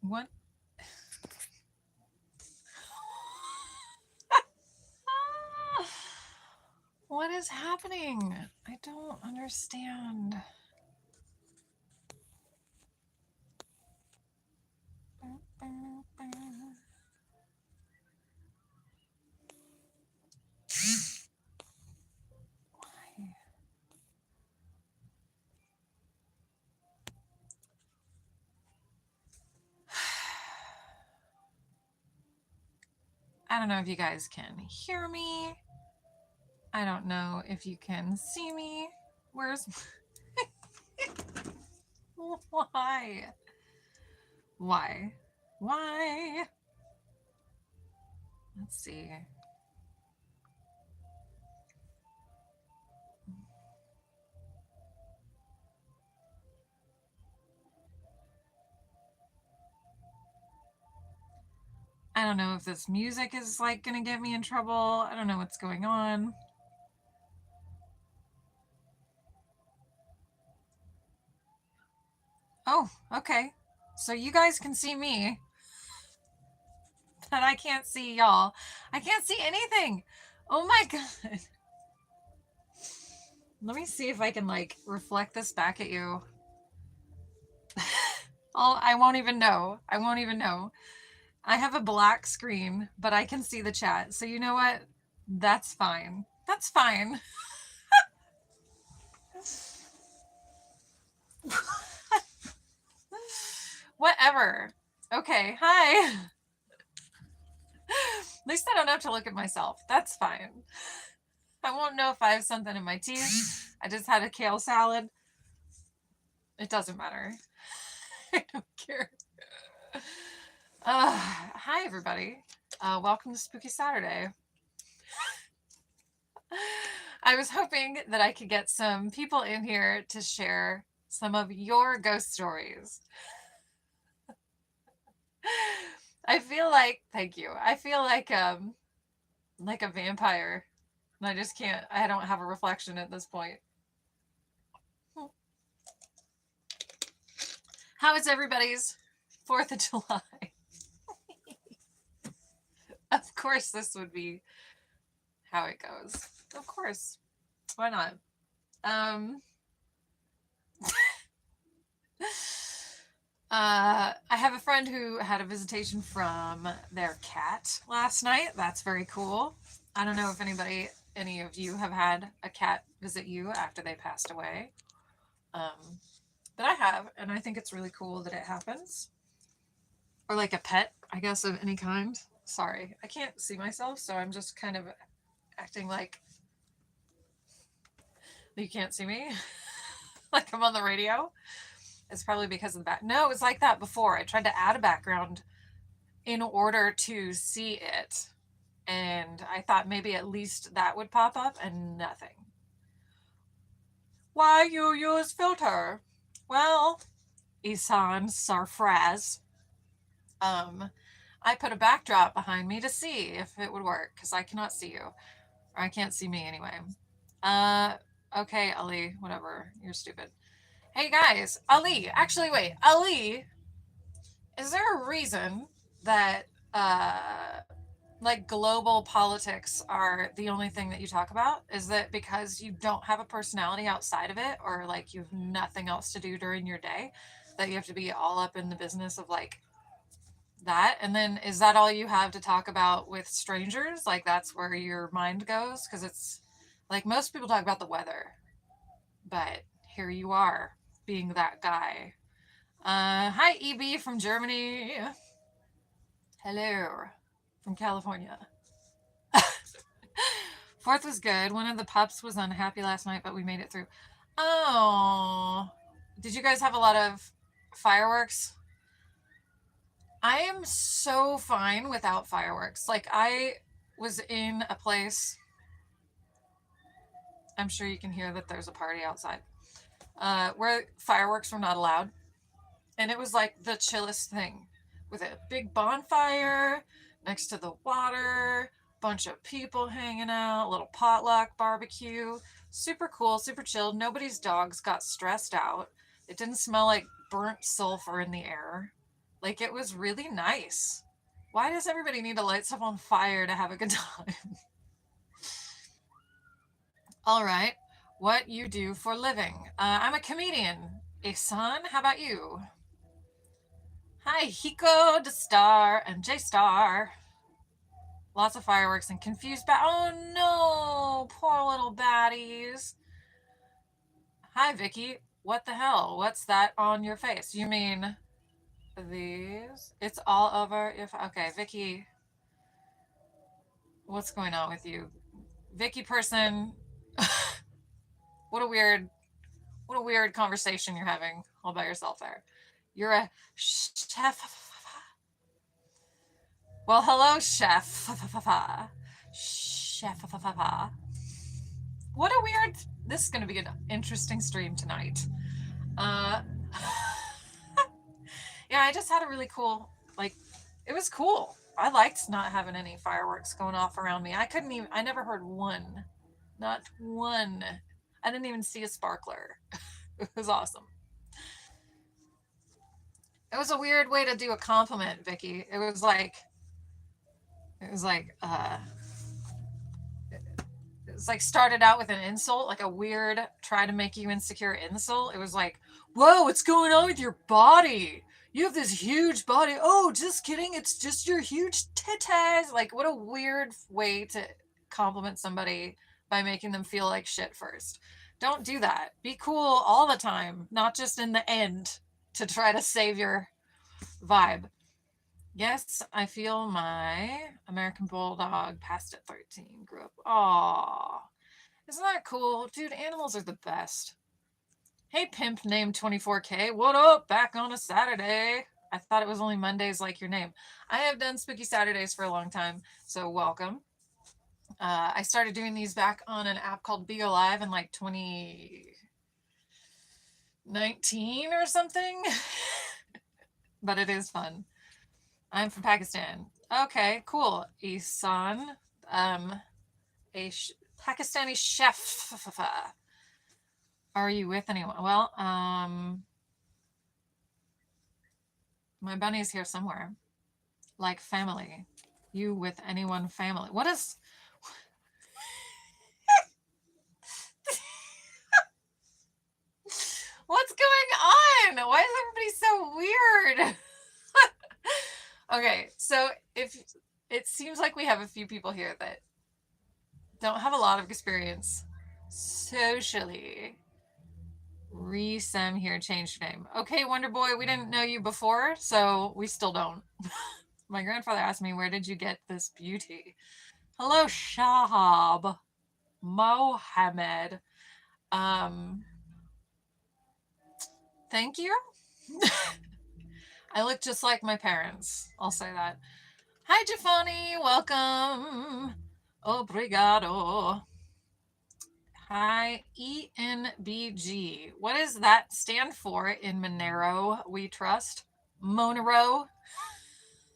What? What is happening? I don't understand. I don't know if you guys can hear me. I don't know if you can see me. Where's... Why? Why? Why? Let's see. I don't know if this music is like gonna get me in trouble. I don't know what's going on. Oh, okay. So you guys can see me, but I can't see y'all. I can't see anything. Oh my god. Let me see if I can like reflect this back at you. I won't even know. I won't even know. I have a black screen, but I can see the chat. So you know what? That's fine. That's fine. Whatever. Okay, hi. At least I don't have to look at myself. That's fine. I won't know if I have something in my teeth. I just had a kale salad. It doesn't matter. I don't care. Hi, everybody. Welcome to Spooky Saturday. I was hoping that I could get some people in here to share some of your ghost stories. I feel like, thank you. I feel like a vampire. I just can't, I don't have a reflection at this point. How is everybody's 4th of July? Of course, this would be how it goes. Of course. Why not? I have a friend who had a visitation from their cat last night. That's very cool. I don't know if any of you have had a cat visit you after they passed away. But I have, and I think it's really cool that it happens. Or like a pet, I guess, of any kind. Sorry, I can't see myself, so I'm just kind of acting like you can't see me. Like I'm on the radio. It's probably because of that. No, it was like that before. I tried to add a background in order to see it. And I thought maybe at least that would pop up, and nothing. Why you use filter? Well, Isan Sarfraz, I put a backdrop behind me to see if it would work, because I cannot see you. Or I can't see me anyway. Okay, Ali, whatever. You're stupid. Hey guys, Ali, actually wait, Ali, is there a reason that like global politics are the only thing that you talk about? Is that because you don't have a personality outside of it, or like you have nothing else to do during your day, that you have to be all up in the business of like that? And then is that all you have to talk about with strangers? Like that's where your mind goes? Because it's like most people talk about the weather, but here you are being that guy. Hi, EB from Germany. Hello from California. 4th was good. One of the pups was unhappy last night, but we made it through. Oh, did you guys have a lot of fireworks? I am so fine without fireworks. Like I was in a place, I'm sure you can hear that there's a party outside, where fireworks were not allowed. And it was like the chillest thing, with a big bonfire next to the water, bunch of people hanging out, little potluck barbecue. Super cool, super chilled. Nobody's dogs got stressed out. It didn't smell like burnt sulfur in the air. Like, it was really nice. Why does everybody need to light stuff on fire to have a good time? All right. What you do for living? I'm a comedian. Ihsan, how about you? Hi, Hiko, the Star, and J Star. Lots of fireworks and confused oh no, poor little baddies. Hi, Vicky. What the hell? What's that on your face? You mean these? It's all over your okay, Vicky. What's going on with you? Vicky person. what a weird what a weird conversation you're having all by yourself there. You're a chef. Well, hello, chef. Chef. What a weird. This is going to be an interesting stream tonight. Uh, yeah, I just had a really cool, like, it was cool. I liked not having any fireworks going off around me. I never heard one. Not one. I didn't even see a sparkler. It was awesome. It was a weird way to do a compliment, Vicky. It was like, it's like started out with an insult, like a weird try to make you insecure insult. It was like, whoa, what's going on with your body? You have this huge body. Oh, just kidding. It's just your huge titties. Like, what a weird way to compliment somebody by making them feel like shit first. Don't do that. Be cool all the time, not just in the end to try to save your vibe. Yes, I feel my American Bulldog passed at 13. Grew up. Aw. Isn't that cool? Dude, animals are the best. Hey, pimp named 24K. What up? Back on a Saturday. I thought it was only Mondays like your name. I have done Spooky Saturdays for a long time, so welcome. I started doing these back on an app called Be Alive in like 2019 or something. But it is fun. I'm from Pakistan. Okay, cool. Isan, Pakistani chef. Are you with anyone? Well, my bunny's here somewhere. Like family. You with anyone family. What is... What's going on? Why is everybody so weird? Okay, so if it seems like we have a few people here that don't have a lot of experience socially. Resem here changed your name. Okay, Wonder Boy, we didn't know you before, so we still don't. My grandfather asked me, where did you get this beauty? Hello, Shahab. Mohammed. Thank you. I look just like my parents. I'll say that. Hi, Jafani. Welcome. Obrigado. Hi, ENBG. What does that stand for in Monero? We trust. Monero.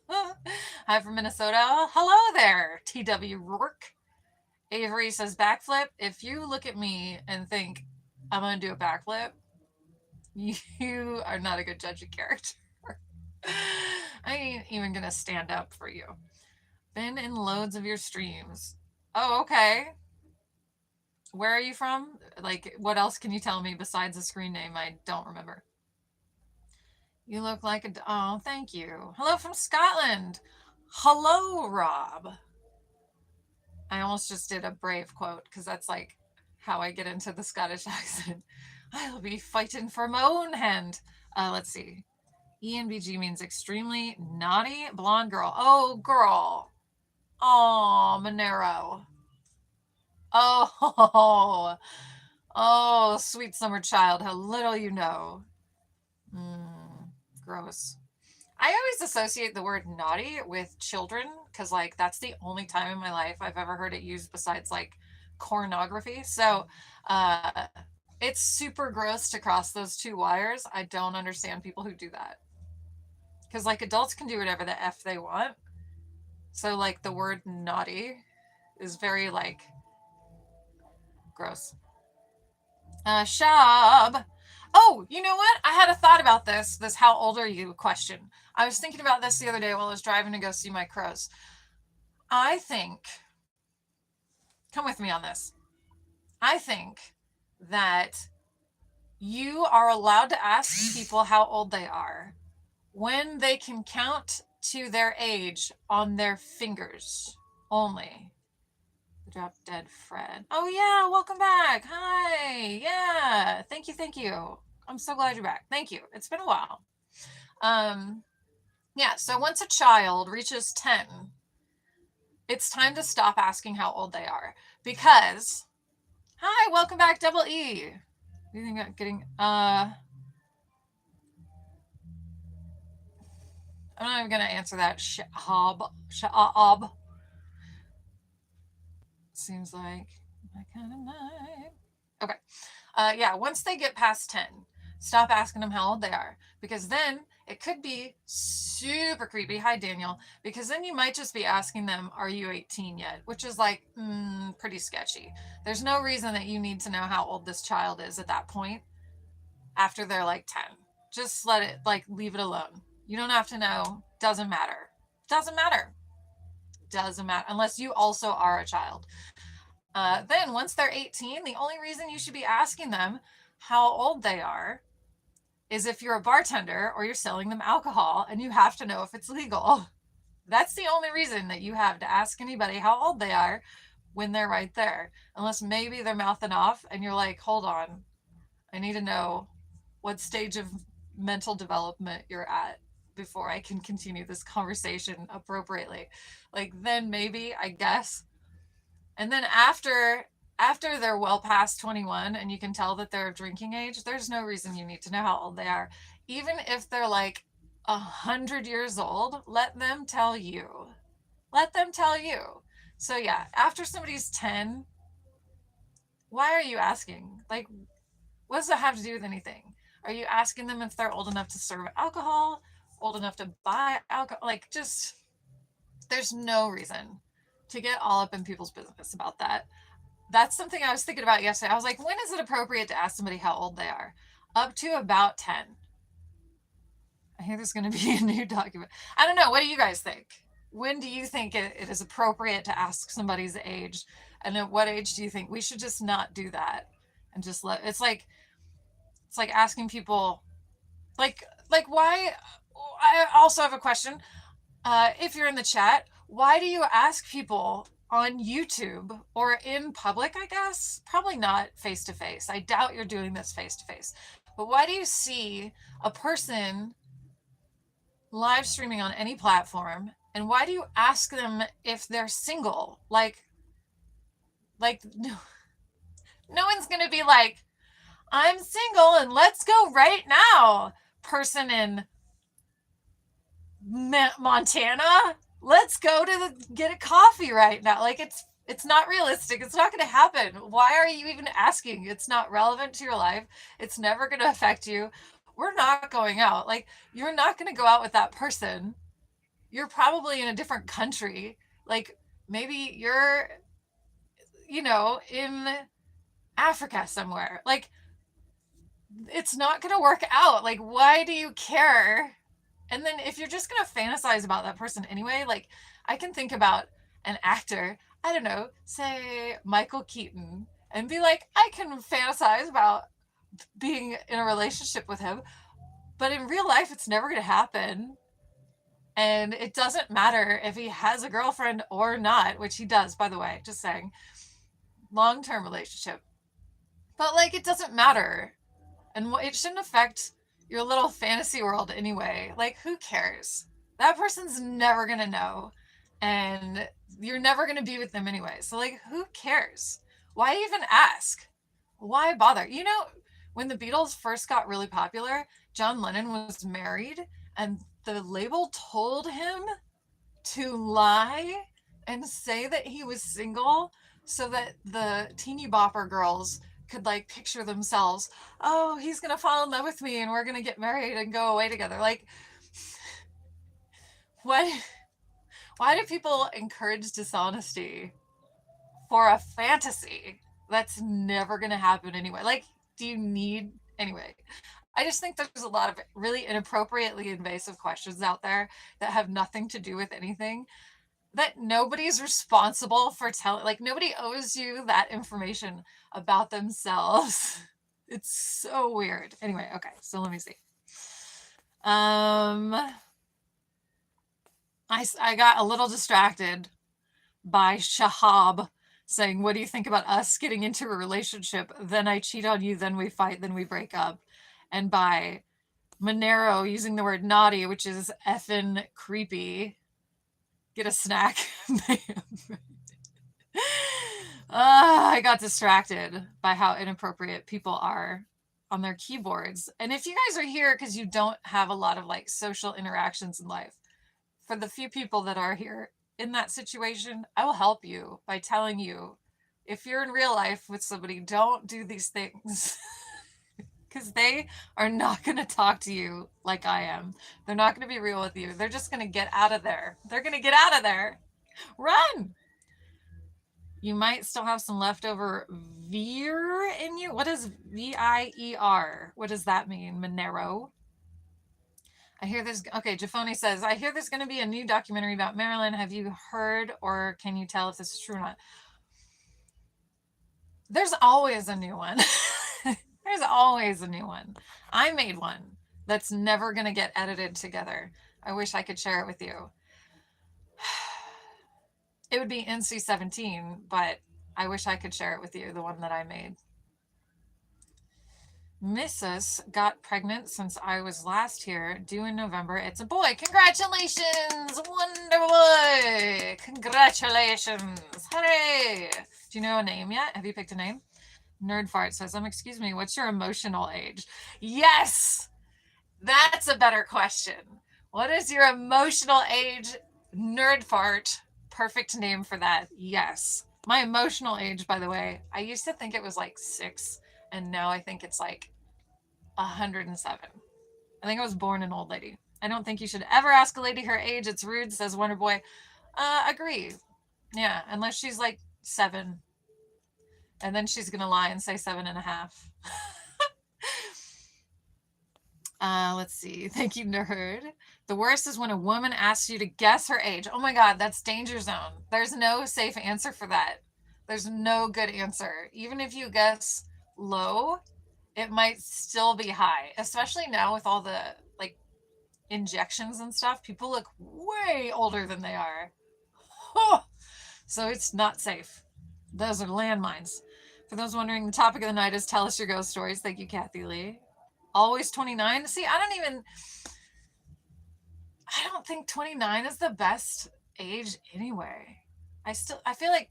Hi from Minnesota. Hello there, TW Rourke. Avery says backflip. If you look at me and think I'm going to do a backflip, you are not a good judge of character. I ain't even going to stand up for you. Been in loads of your streams. Oh, okay. Where are you from? Like, what else can you tell me besides the screen name? I don't remember. You look like a... Oh, thank you. Hello from Scotland. Hello, Rob. I almost just did a brave quote because that's like how I get into the Scottish accent. I'll be fighting for my own hand. Let's see. ENBG means extremely naughty blonde girl. Oh, girl. Oh, Monero. Oh, oh, sweet summer child. How little you know. Gross. I always associate the word naughty with children because, like, that's the only time in my life I've ever heard it used besides, like, pornography. So, it's super gross to cross those two wires. I don't understand people who do that. Because, like, adults can do whatever the F they want. So, like, the word naughty is very, like, gross. Shab. Oh, you know what? I had a thought about this how old are you question. I was thinking about this the other day while I was driving to go see my crows. I think, come with me on this. I think that you are allowed to ask people how old they are when they can count to their age on their fingers only. The drop dead Fred. Oh yeah, welcome back. Hi. Yeah. Thank you, thank you. I'm so glad you're back. Thank you. It's been a while. Um yeah, so once a child reaches 10, it's time to stop asking how old they are because hi, welcome back Double E. You think I'm getting I'm not even gonna answer that. Shahab. Seems like my kind of night. Okay. Yeah, once they get past 10, stop asking them how old they are because then it could be super creepy. Hi, Daniel. Because then you might just be asking them, are you 18 yet? Which is like pretty sketchy. There's no reason that you need to know how old this child is at that point after they're like 10. Just let it, like, leave it alone. You don't have to know. Doesn't matter. Doesn't matter. Doesn't matter unless you also are a child. Then once they're 18, the only reason you should be asking them how old they are is if you're a bartender or you're selling them alcohol and you have to know if it's legal. That's the only reason that you have to ask anybody how old they are when they're right there. Unless maybe they're mouthing off and you're like, hold on, I need to know what stage of mental development you're at before I can continue this conversation appropriately. Like, then maybe, I guess. And then after they're well past 21 and you can tell that they're of drinking age, there's no reason you need to know how old they are. Even if they're like 100 years old, let them tell you. Let them tell you. So yeah, after somebody's 10, why are you asking? Like, what does that have to do with anything? Are you asking them if they're old enough to serve alcohol, old enough to buy alcohol? Like, just, there's no reason to get all up in people's business about that. That's something I was thinking about yesterday. I was like, when is it appropriate to ask somebody how old they are? Up to about 10. I hear there's going to be a new document. I don't know. What do you guys think? When do you think it is appropriate to ask somebody's age? And at what age do you think we should just not do that and just let it's like asking people like why I also have a question. If you're in the chat, why do you ask people on YouTube or in public, I guess? Probably not face to face. I doubt you're doing this face to face. But why do you see a person live streaming on any platform and why do you ask them if they're single? Like no one's going to be like, I'm single and let's go right now. Person in Montana, let's go to get a coffee right now. Like, it's not realistic. It's not going to happen. Why are you even asking? It's not relevant to your life. It's never going to affect you. We're not going out. Like, you're not going to go out with that person. You're probably in a different country. Like, maybe you're, in Africa somewhere. Like, it's not going to work out. Like, why do you care? And then if you're just going to fantasize about that person anyway, like, I can think about an actor, I don't know, say Michael Keaton, and be like, I can fantasize about being in a relationship with him, but in real life, it's never going to happen. And it doesn't matter if he has a girlfriend or not, which he does, by the way, just saying. Long-term relationship. But, like, it doesn't matter. And it shouldn't affect your little fantasy world anyway. Like, who cares? That person's never going to know. And you're never going to be with them anyway. So, like, who cares? Why even ask? Why bother? When the Beatles first got really popular, John Lennon was married, and the label told him to lie and say that he was single so that the teeny bopper girls could, like, picture themselves, oh, he's gonna fall in love with me and we're gonna get married and go away together. Like, why do people encourage dishonesty for a fantasy that's never gonna happen anyway? Like, do you need Anyway, I just think there's a lot of really inappropriately invasive questions out there that have nothing to do with anything, that nobody's responsible for telling. Like, nobody owes you that information about themselves. It's so weird. Anyway, okay, so let me see. I got a little distracted by Shahab saying, "What do you think about us getting into a relationship? Then I cheat on you, then we fight, then we break up." And by Monero using the word naughty, which is effing creepy. Get a snack. I got distracted by how inappropriate people are on their keyboards. And if you guys are here because you don't have a lot of like social interactions in life, for the few people that are here in that situation, I will help you by telling you, if you're in real life with somebody, don't do these things. Because they are not going to talk to you like I am. They're not going to be real with you. They're just going to get out of there. They're going to get out of there. Run. You might still have some leftover veer in you. What is VIER? What does that mean? Monero? I hear there's, okay, Jafoni says, I hear there's going to be a new documentary about Marilyn. Have you heard, or can you tell if this is true or not? There's always a new one. There's always a new one. I made one that's never going to get edited together. I wish I could share it with you. It would be NC-17, but I wish I could share it with you, the one that I made. Mrs. got pregnant since I was last here, due in November. It's a boy. Congratulations, Wonder Boy. Congratulations. Hooray. Do you know a name yet? Have you picked a name? Nerd Fart says, excuse me, what's your emotional age? Yes, that's a better question. What is your emotional age? Nerd Fart. Perfect name for that. Yes. My emotional age, by the way, I used to think it was like 6, and now I think it's like 107. I think I was born an old lady. I don't think you should ever ask a lady her age. It's rude, says Wonder Boy. Agree. Yeah, unless she's like 7. And then she's going to lie and say 7.5. Let's see. Thank you, nerd. The worst is when a woman asks you to guess her age. Oh my God, that's danger zone. There's no safe answer for that. There's no good answer. Even if you guess low, it might still be high, especially now with all the like injections and stuff. People look way older than they are. Oh, so it's not safe. Those are landmines. For those wondering, the topic of the night is tell us your ghost stories. Thank you, Kathy Lee. Always 29. See, I don't think 29 is the best age anyway. I feel like,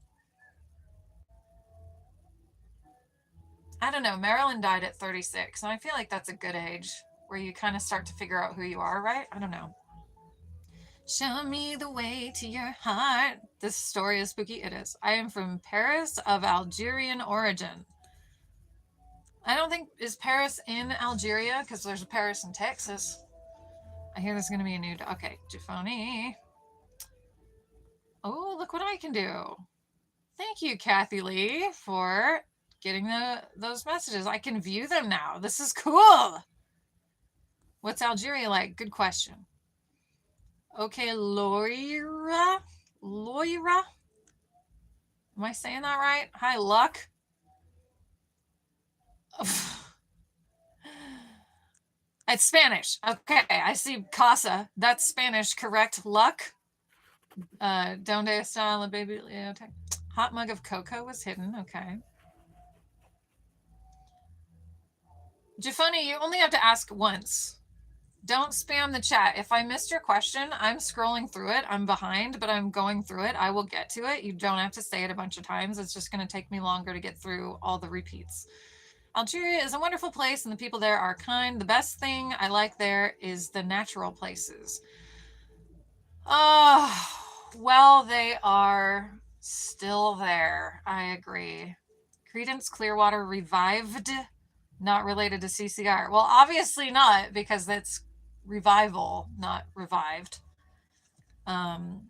I don't know, Marilyn died at 36, and I feel like that's a good age where you kind of start to figure out who you are, right? I don't know. Show me the way to your heart. This story is spooky. It is. I am from Paris of Algerian origin. I don't think, is Paris in Algeria? Because there's a Paris in Texas. I hear there's going to be a new, okay, Jafoni. Oh, look what I can do. Thank you, Kathy Lee, for getting those messages. I can view them now. This is cool. What's Algeria like? Good question. Okay, Loira? Am I saying that right? Hi, Luck. It's Spanish. Okay, I see Casa. That's Spanish, correct? Luck. Donde está la biblioteca? Hot mug of cocoa was hidden. Okay. Jafoni, you only have to ask once. Don't spam the chat. If I missed your question, I'm scrolling through it. I'm behind, but I'm going through it. I will get to it. You don't have to say it a bunch of times. It's just going to take me longer to get through all the repeats. Algeria is a wonderful place, and the people there are kind. The best thing I like there is the natural places. Oh, well, they are still there. I agree. Creedence Clearwater revived, not related to CCR. Well, obviously not, because that's revival, not revived. And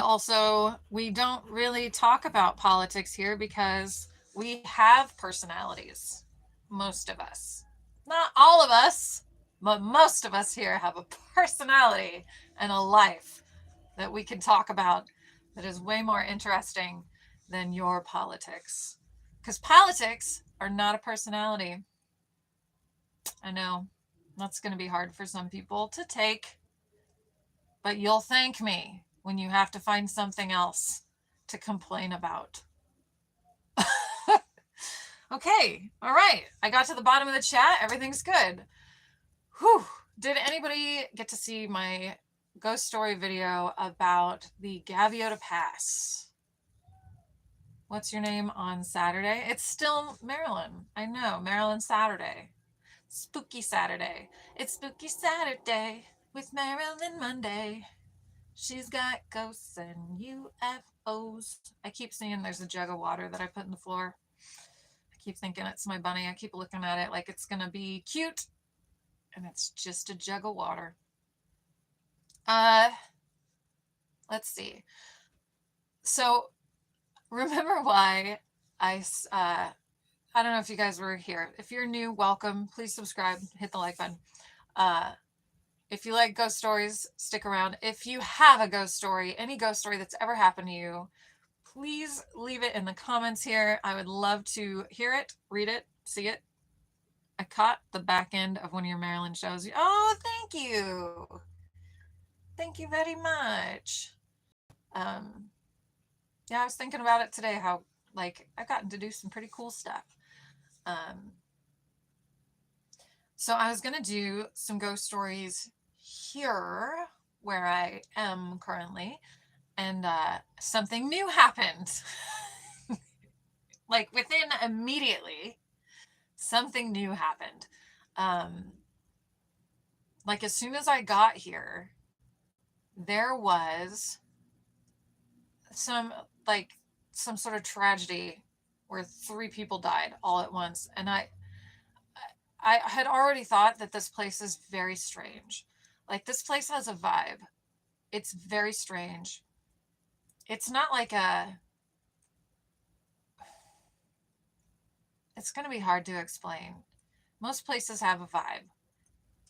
also, we don't really talk about politics here because we have personalities. most of us, not all of us, but most of us here have a personality and a life that we can talk about that is way more interesting than your politics. Because politics are not a personality. I know that's going to be hard for some people to take, but you'll thank me when you have to find something else to complain about. Okay, all right. I got to the bottom of the chat. Everything's good. Whew. Did anybody get to see my ghost story video about the Gaviota Pass? What's your name on Saturday? It's still Marilyn. I know, Marilyn Saturday. Spooky Saturday. It's Spooky Saturday with Marilyn Monday. She's got ghosts and UFOs. I keep seeing there's a jug of water that I put in the floor. I keep thinking it's my bunny. I keep looking at it like it's going to be cute. And it's just a jug of water. Let's see. So, remember why I don't know if you guys were here. If you're new, welcome. Please subscribe. Hit the like button. If you like ghost stories, stick around. If you have a ghost story, any ghost story that's ever happened to you, please leave it in the comments here. I would love to hear it, read it, see it. I caught the back end of one of your Marilyn shows. Oh, thank you. Thank you very much. Yeah, I was thinking about it today, how like I've gotten to do some pretty cool stuff. So I was going to do some ghost stories here where I am currently, and something new happened. Like within immediately, something new happened. Like as soon as I got here, there was some sort of tragedy where 3 people died all at once, and I had already thought that this place is very strange. Like this place has a vibe. It's very strange. It's not like it's going to be hard to explain. Most places have a vibe.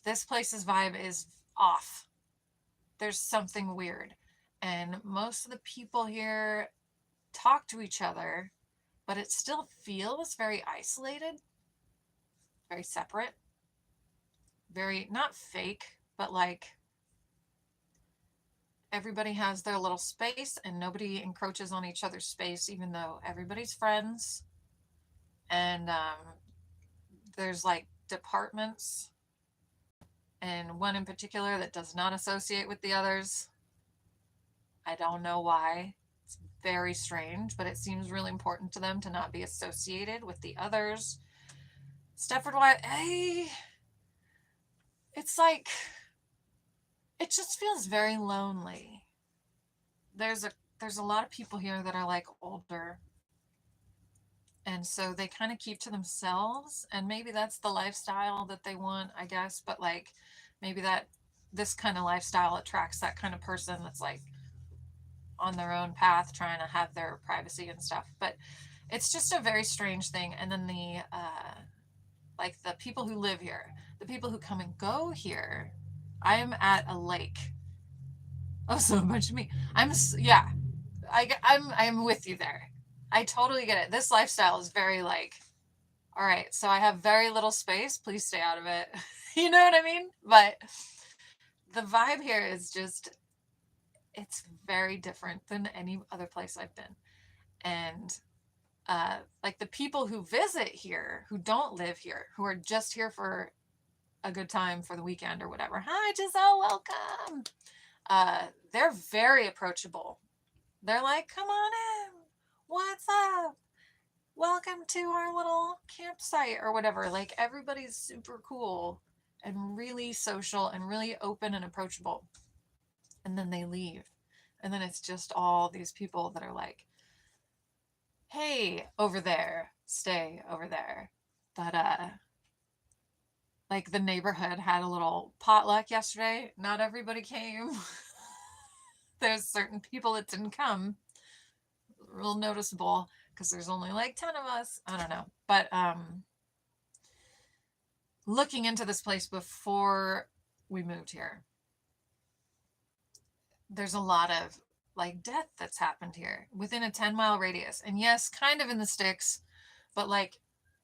This place's vibe is off. There's something weird. And most of the people here talk to each other, but it still feels very isolated, very separate, very not fake, but like everybody has their little space and nobody encroaches on each other's space, even though everybody's friends. And there's like departments, and one in particular that does not associate with the others. I don't know why. It's very strange, but it seems really important to them to not be associated with the others. Stepford White, hey, it's like, it just feels very lonely. There's a lot of people here that are like older, and so they kind of keep to themselves, and maybe that's the lifestyle that they want, I guess, but like maybe that this kind of lifestyle attracts that kind of person that's like on their own path trying to have their privacy and stuff. But it's just a very strange thing. And then the like the people who live here, the people who come and go here, I am at a lake. Oh, so much of me. Yeah, I'm with you there. I totally get it. This lifestyle is very like, all right, so I have very little space. Please stay out of it. You know what I mean? But the vibe here is just, it's very different than any other place I've been. And like the people who visit here, who don't live here, who are just here for a good time for the weekend or whatever. Hi, Giselle, welcome. They're very approachable. They're like, come on in. What's up? Welcome to our little campsite or whatever. Like everybody's super cool and really social and really open and approachable. And then they leave. And then it's just all these people that are like, hey, over there, stay over there. But like the neighborhood had a little potluck yesterday. Not everybody came. There's certain people that didn't come. Real noticeable because there's only like 10 of us. I don't know. But looking into this place before we moved here, there's a lot of like death that's happened here within a 10-mile radius. And yes, kind of in the sticks, but like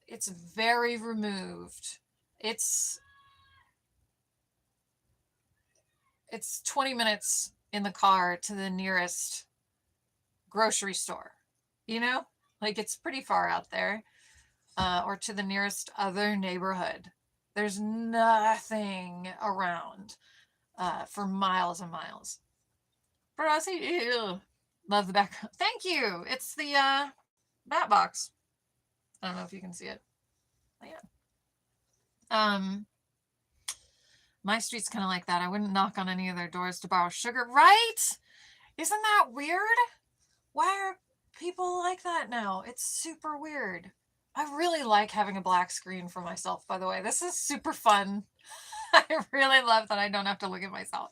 it's very removed. It's 20 minutes in the car to the nearest grocery store, you know? Like it's pretty far out there, or to the nearest other neighborhood. There's nothing around for miles and miles. But I see, ew. Love the background. Thank you. It's the bat box. I don't know if you can see it. But yeah. My street's kind of like that. I wouldn't knock on any of their doors to borrow sugar, right? Isn't that weird? Why are people like that now? It's super weird. I really like having a black screen for myself, by the way. This is super fun. I really love that I don't have to look at myself.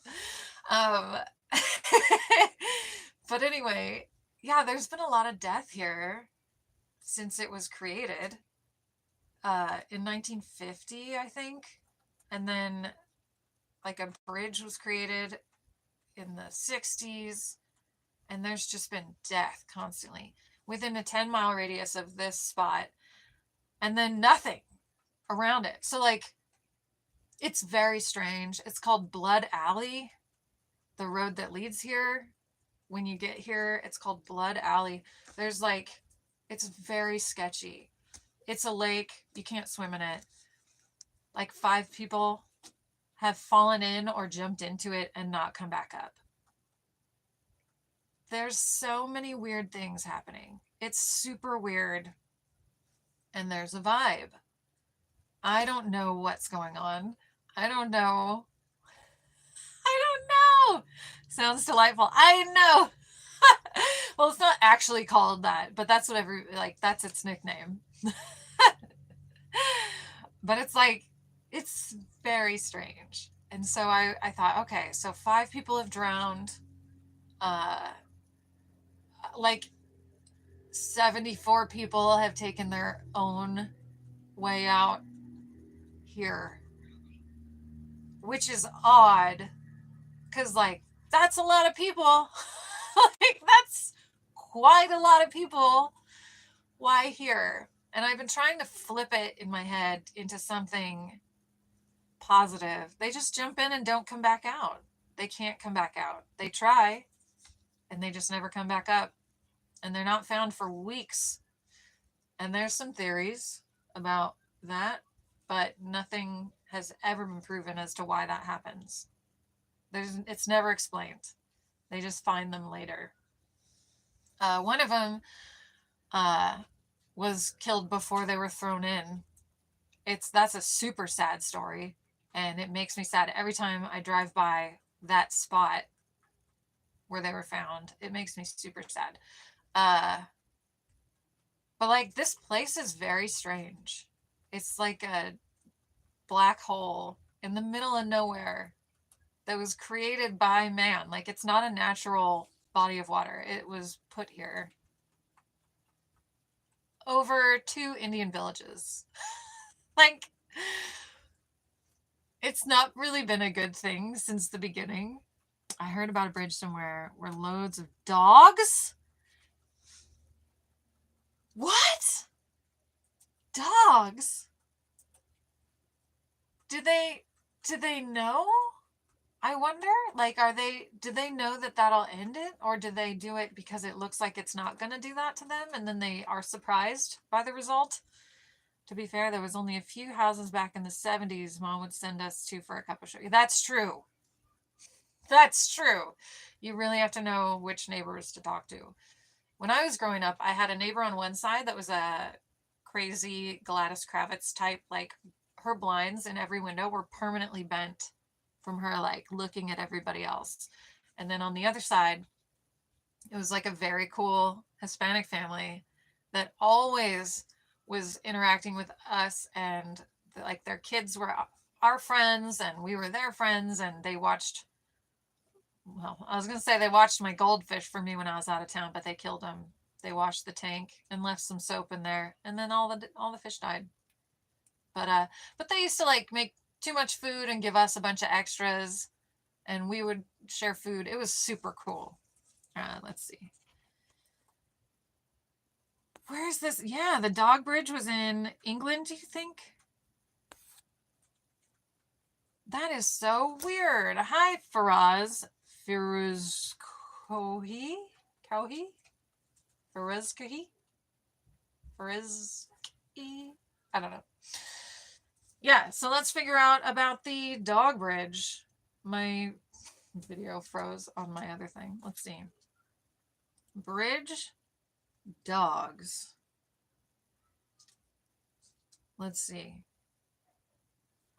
But anyway, yeah, there's been a lot of death here since it was created in 1950, I think. And then like a bridge was created in the 60s. And there's just been death constantly within a 10-mile radius of this spot. And then nothing around it. So like, it's very strange. It's called Blood Alley, the road that leads here. When you get here, it's called Blood Alley. There's like, it's very sketchy. It's a lake. You can't swim in it. Like 5 people have fallen in or jumped into it and not come back up. There's so many weird things happening. It's super weird. And there's a vibe. I don't know what's going on. I don't know. Sounds delightful. I know. Well, it's not actually called that, but that's what that's its nickname. But it's like, it's very strange. And so I thought, okay, so 5 people have drowned. Like 74 people have taken their own way out here, which is odd because like that's a lot of people. Like that's quite a lot of people. Why here? And I've been trying to flip it in my head into something positive. They just jump in and don't come back out. They can't come back out. They try and they just never come back up. And they're not found for weeks. And there's some theories about that, but nothing has ever been proven as to why that happens. It's never explained. They just find them later. One of them was killed before they were thrown in. That's a super sad story, and it makes me sad every time I drive by that spot where they were found. It makes me super sad. But like this place is very strange. It's like a black hole in the middle of nowhere that was created by man. Like it's not a natural body of water. It was put here over 2 Indian villages. Like it's not really been a good thing since the beginning. I heard about a bridge somewhere where loads of dogs. What? Dogs? Do they know? I wonder, like, do they know that that'll end it? Or do they do it because it looks like it's not going to do that to them? And then they are surprised by the result? To be fair, there was only a few houses back in the 70s Mom would send us to for a cup of sugar. That's true. That's true. You really have to know which neighbors to talk to. When I was growing up, I had a neighbor on one side that was a crazy Gladys Kravitz type. Like her blinds in every window were permanently bent from her like looking at everybody else. And then on the other side, it was like a very cool Hispanic family that always was interacting with us, and like their kids were our friends and we were their friends, and they watched, well, I was going to say they watched my goldfish for me when I was out of town, but they killed them. They washed the tank and left some soap in there, and then all the fish died. But they used to like make too much food and give us a bunch of extras, and we would share food. It was super cool. Let's see. Where is this? Yeah, the dog bridge was in England, do you think? That is so weird. Hi, Faraz. Firuz Kohi? Kohi? Faraz Kohi? Faraz I don't know. Yeah, so let's figure out about the dog bridge. My video froze on my other thing. Let's see. Bridge dogs. Let's see.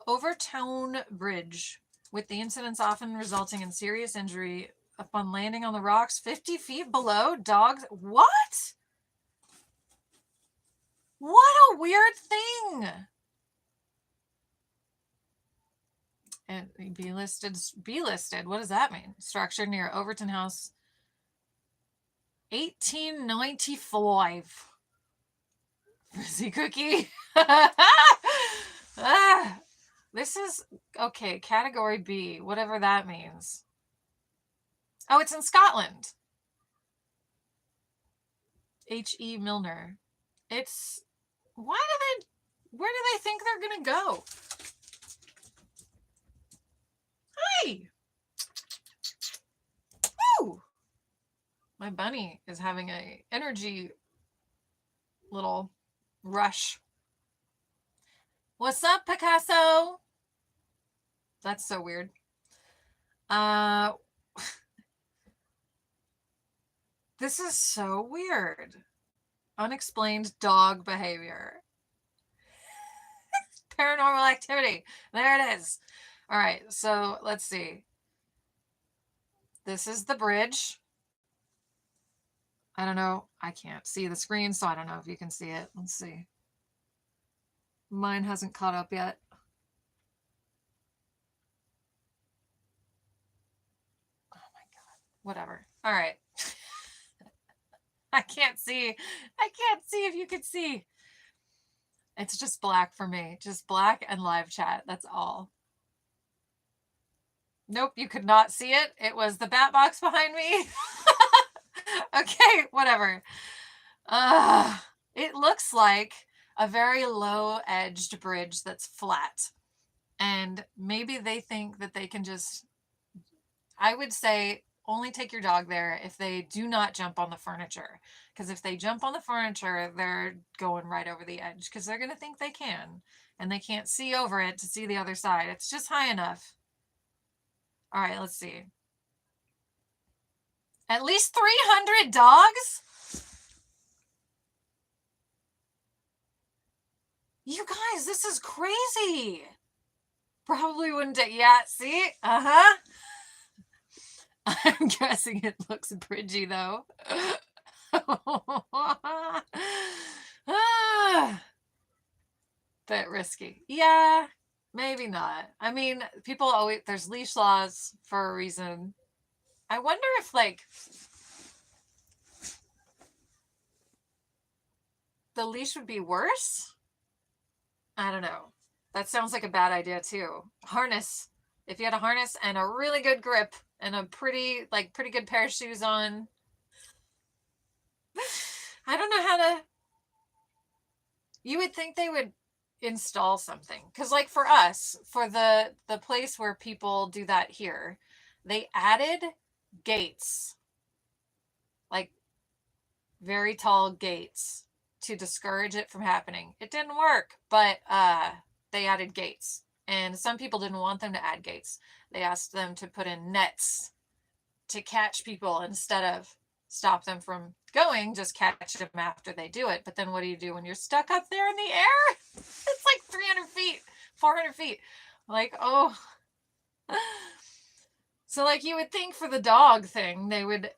Overtown Bridge, with the incidents often resulting in serious injury upon landing on the rocks 50 feet below. Dogs. What? What a weird thing. And be listed. What does that mean? Structure near Overton House. 1895. Frizzy cookie. This is okay. Category B, whatever that means. Oh, it's in Scotland. H.E. Milner. It's where do they think they're gonna go? Hi. Woo! My bunny is having a energy little rush. What's up, Picasso? That's so weird. This is so weird. Unexplained dog behavior. Paranormal activity. There it is. All right, so let's see. This is the bridge. I don't know. I can't see the screen, so I don't know if you can see it. Let's see. Mine hasn't caught up yet. Oh my God. Whatever. All right. I can't see. I can't see if you could see. It's just black for me. Just black and live chat. That's all. Nope, you could not see it. It was the bat box behind me. Okay, whatever. It looks like a very low-edged bridge that's flat. And maybe they think that they can just... I would say only take your dog there if they do not jump on the furniture. Because if they jump on the furniture, they're going right over the edge. Because they're going to think they can. And they can't see over it to see the other side. It's just high enough. All right, let's see. At least 300 dogs? You guys, this is crazy. Probably wouldn't. Yeah, see? Uh-huh. I'm guessing it looks bridgy, though. Bit risky. Yeah, maybe not. I mean, people always... There's leash laws for a reason. I wonder if, like... the leash would be worse? I don't know. That sounds like a bad idea too. Harness. If you had a harness and a really good grip and a pretty good pair of shoes on. I don't know how to... You would think they would install something. Because like for us, for the place where people do that here, they added gates. Like very tall gates to discourage it from happening. It didn't work, but they added gates. And some people didn't want them to add gates. They asked them to put in nets to catch people instead of stop them from going, just catch them after they do it. But then what do you do when you're stuck up there in the air? It's like 300 feet, 400 feet. Like, oh. So like you would think for the dog thing, they would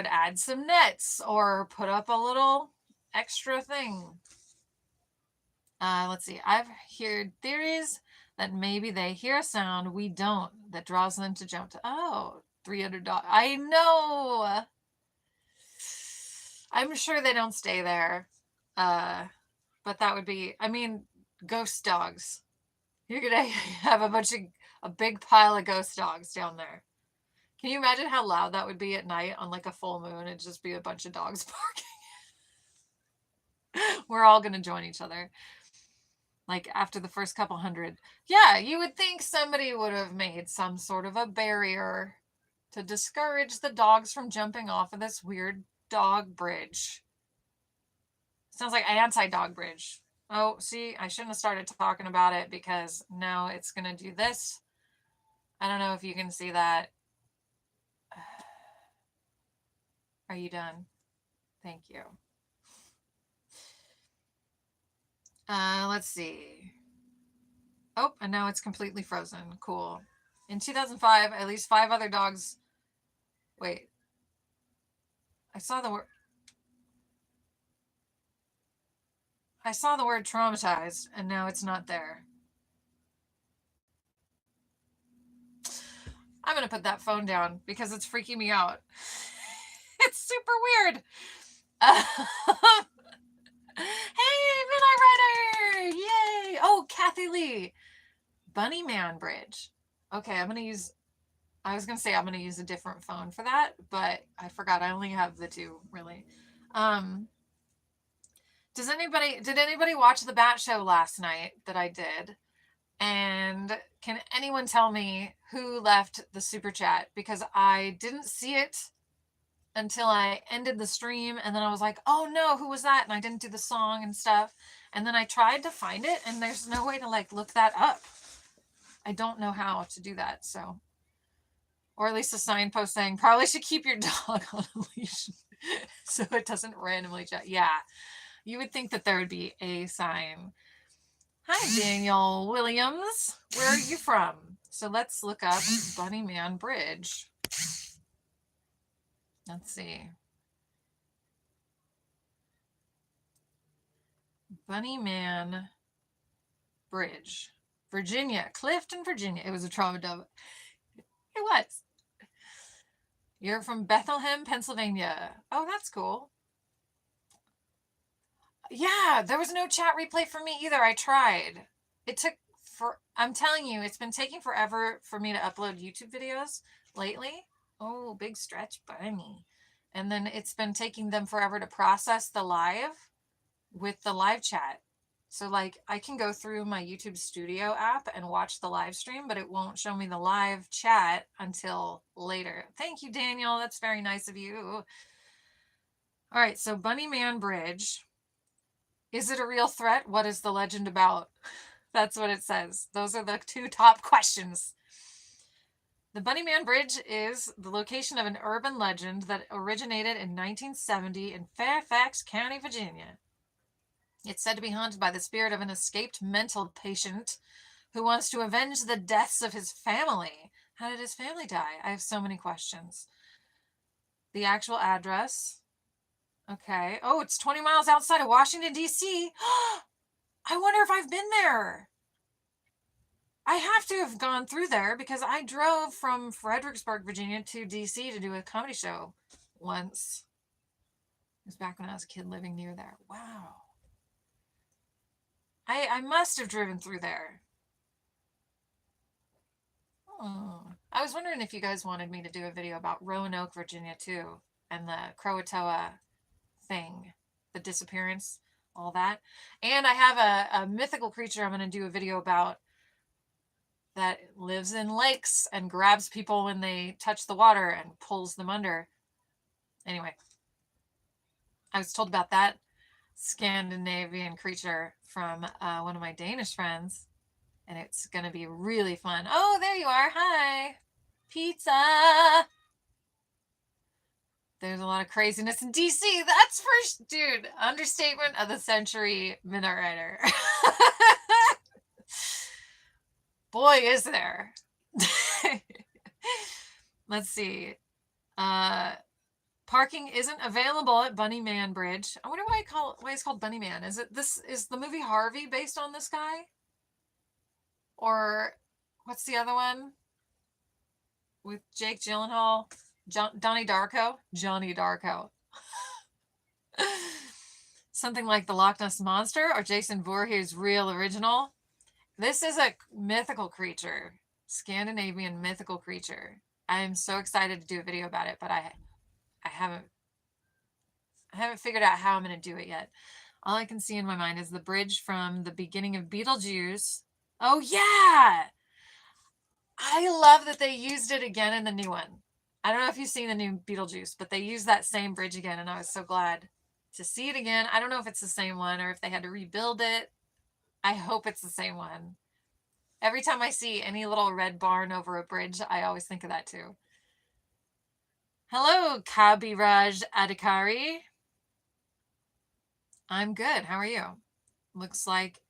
add some nets or put up a little extra thing. Let's see. I've heard theories that maybe they hear a sound we don't that draws them to jump to... Oh, 300 dogs. I know. I'm sure they don't stay there. But that would be... I mean, Ghost dogs. You're gonna have a big pile of ghost dogs down there. Can you imagine how loud that would be at night on like a full moon? It'd just be a bunch of dogs barking. We're all gonna join each other. Like after the first couple hundred. Yeah, you would think somebody would have made some sort of a barrier to discourage the dogs from jumping off of this weird dog bridge. Sounds like anti-dog bridge. Oh, see, I shouldn't have started talking about it because now it's going to do this. I don't know if you can see that. Are you done? Thank you. Let's see. Oh, and now it's completely frozen. Cool. In 2005, at least 5 other dogs. Wait. I saw the word. I saw the word traumatized, and now it's not there. I'm going to put that phone down because it's freaking me out. It's super weird. Hey, Midnight Rider! Yay! Oh, Kathy Lee. Bunnyman Bridge. Okay, I was going to say I'm going to use a different phone for that, but I forgot I only have the 2, really. Did anybody watch the Bat Show last night that I did? And can anyone tell me who left the super chat? Because I didn't see it until I ended the stream. And then I was like, oh no, who was that? And I didn't do the song and stuff. And then I tried to find it and there's no way to like look that up. I don't know how to do that. So, or at least a signpost saying probably should keep your dog on a leash so it doesn't randomly chat. Yeah. You would think that there would be a sign. Hi, Daniel Williams. Where are you from? So let's look up Bunnyman Bridge. Let's see. Bunnyman Bridge. Virginia. Clifton, Virginia. It was a trauma dump. It was. You're from Bethlehem, Pennsylvania. Oh, that's cool. Yeah, there was no chat replay for me either. I tried. It took I'm telling you, it's been taking forever for me to upload YouTube videos lately. Oh, big stretch bunny. And then it's been taking them forever to process the live with the live chat. So like I can go through my YouTube Studio app and watch the live stream, but it won't show me the live chat until later. Thank you, Daniel. That's very nice of you. All right, so Bunnyman Bridge. Is it a real threat? What is the legend about? That's what it says. Those are the 2 top questions. The Bunnyman Bridge is the location of an urban legend that originated in 1970 in Fairfax County, Virginia. It's said to be haunted by the spirit of an escaped mental patient who wants to avenge the deaths of his family. How did his family die? I have so many questions. The actual address. Okay. Oh, it's 20 miles outside of Washington, D.C. I wonder if I've been there. I have to have gone through there because I drove from Fredericksburg, Virginia to D.C. to do a comedy show once. It was back when I was a kid living near there. Wow. I must have driven through there. I was wondering if you guys wanted me to do a video about Roanoke, Virginia, too, and the Croatoa thing, the disappearance, all that. And I have a mythical creature I'm going to do a video about that lives in lakes and grabs people when they touch the water and pulls them under. Anyway, I was told about that Scandinavian creature from one of my Danish friends, and it's going to be really fun. Oh, there you are. Hi. Pizza. There's a lot of craziness in DC. That's for, dude, understatement of the century, Midnight Rider. Boy, is there. Let's see. Parking isn't available at Bunnyman Bridge. I wonder why it's called Bunnyman. Is the movie Harvey based on this guy? Or what's the other one? With Jake Gyllenhaal? Donnie Darko? Johnny Darko. something like the Loch Ness Monster or Jason Voorhees' real original. This is a mythical creature, Scandinavian mythical creature. I'm so excited to do a video about it, but I haven't figured out how I'm going to do it yet. All I can see in my mind is the bridge from the beginning of Beetlejuice. Oh yeah! I love that they used it again in the new one. I don't know if you've seen the new Beetlejuice, but they used that same bridge again, and I was so glad to see it again. I don't know if it's the same one or if they had to rebuild it. I hope it's the same one. Every time I see any little red barn over a bridge, I always think of that too. Hello, Kabiraj Adhikari. I'm good. How are you? Looks like...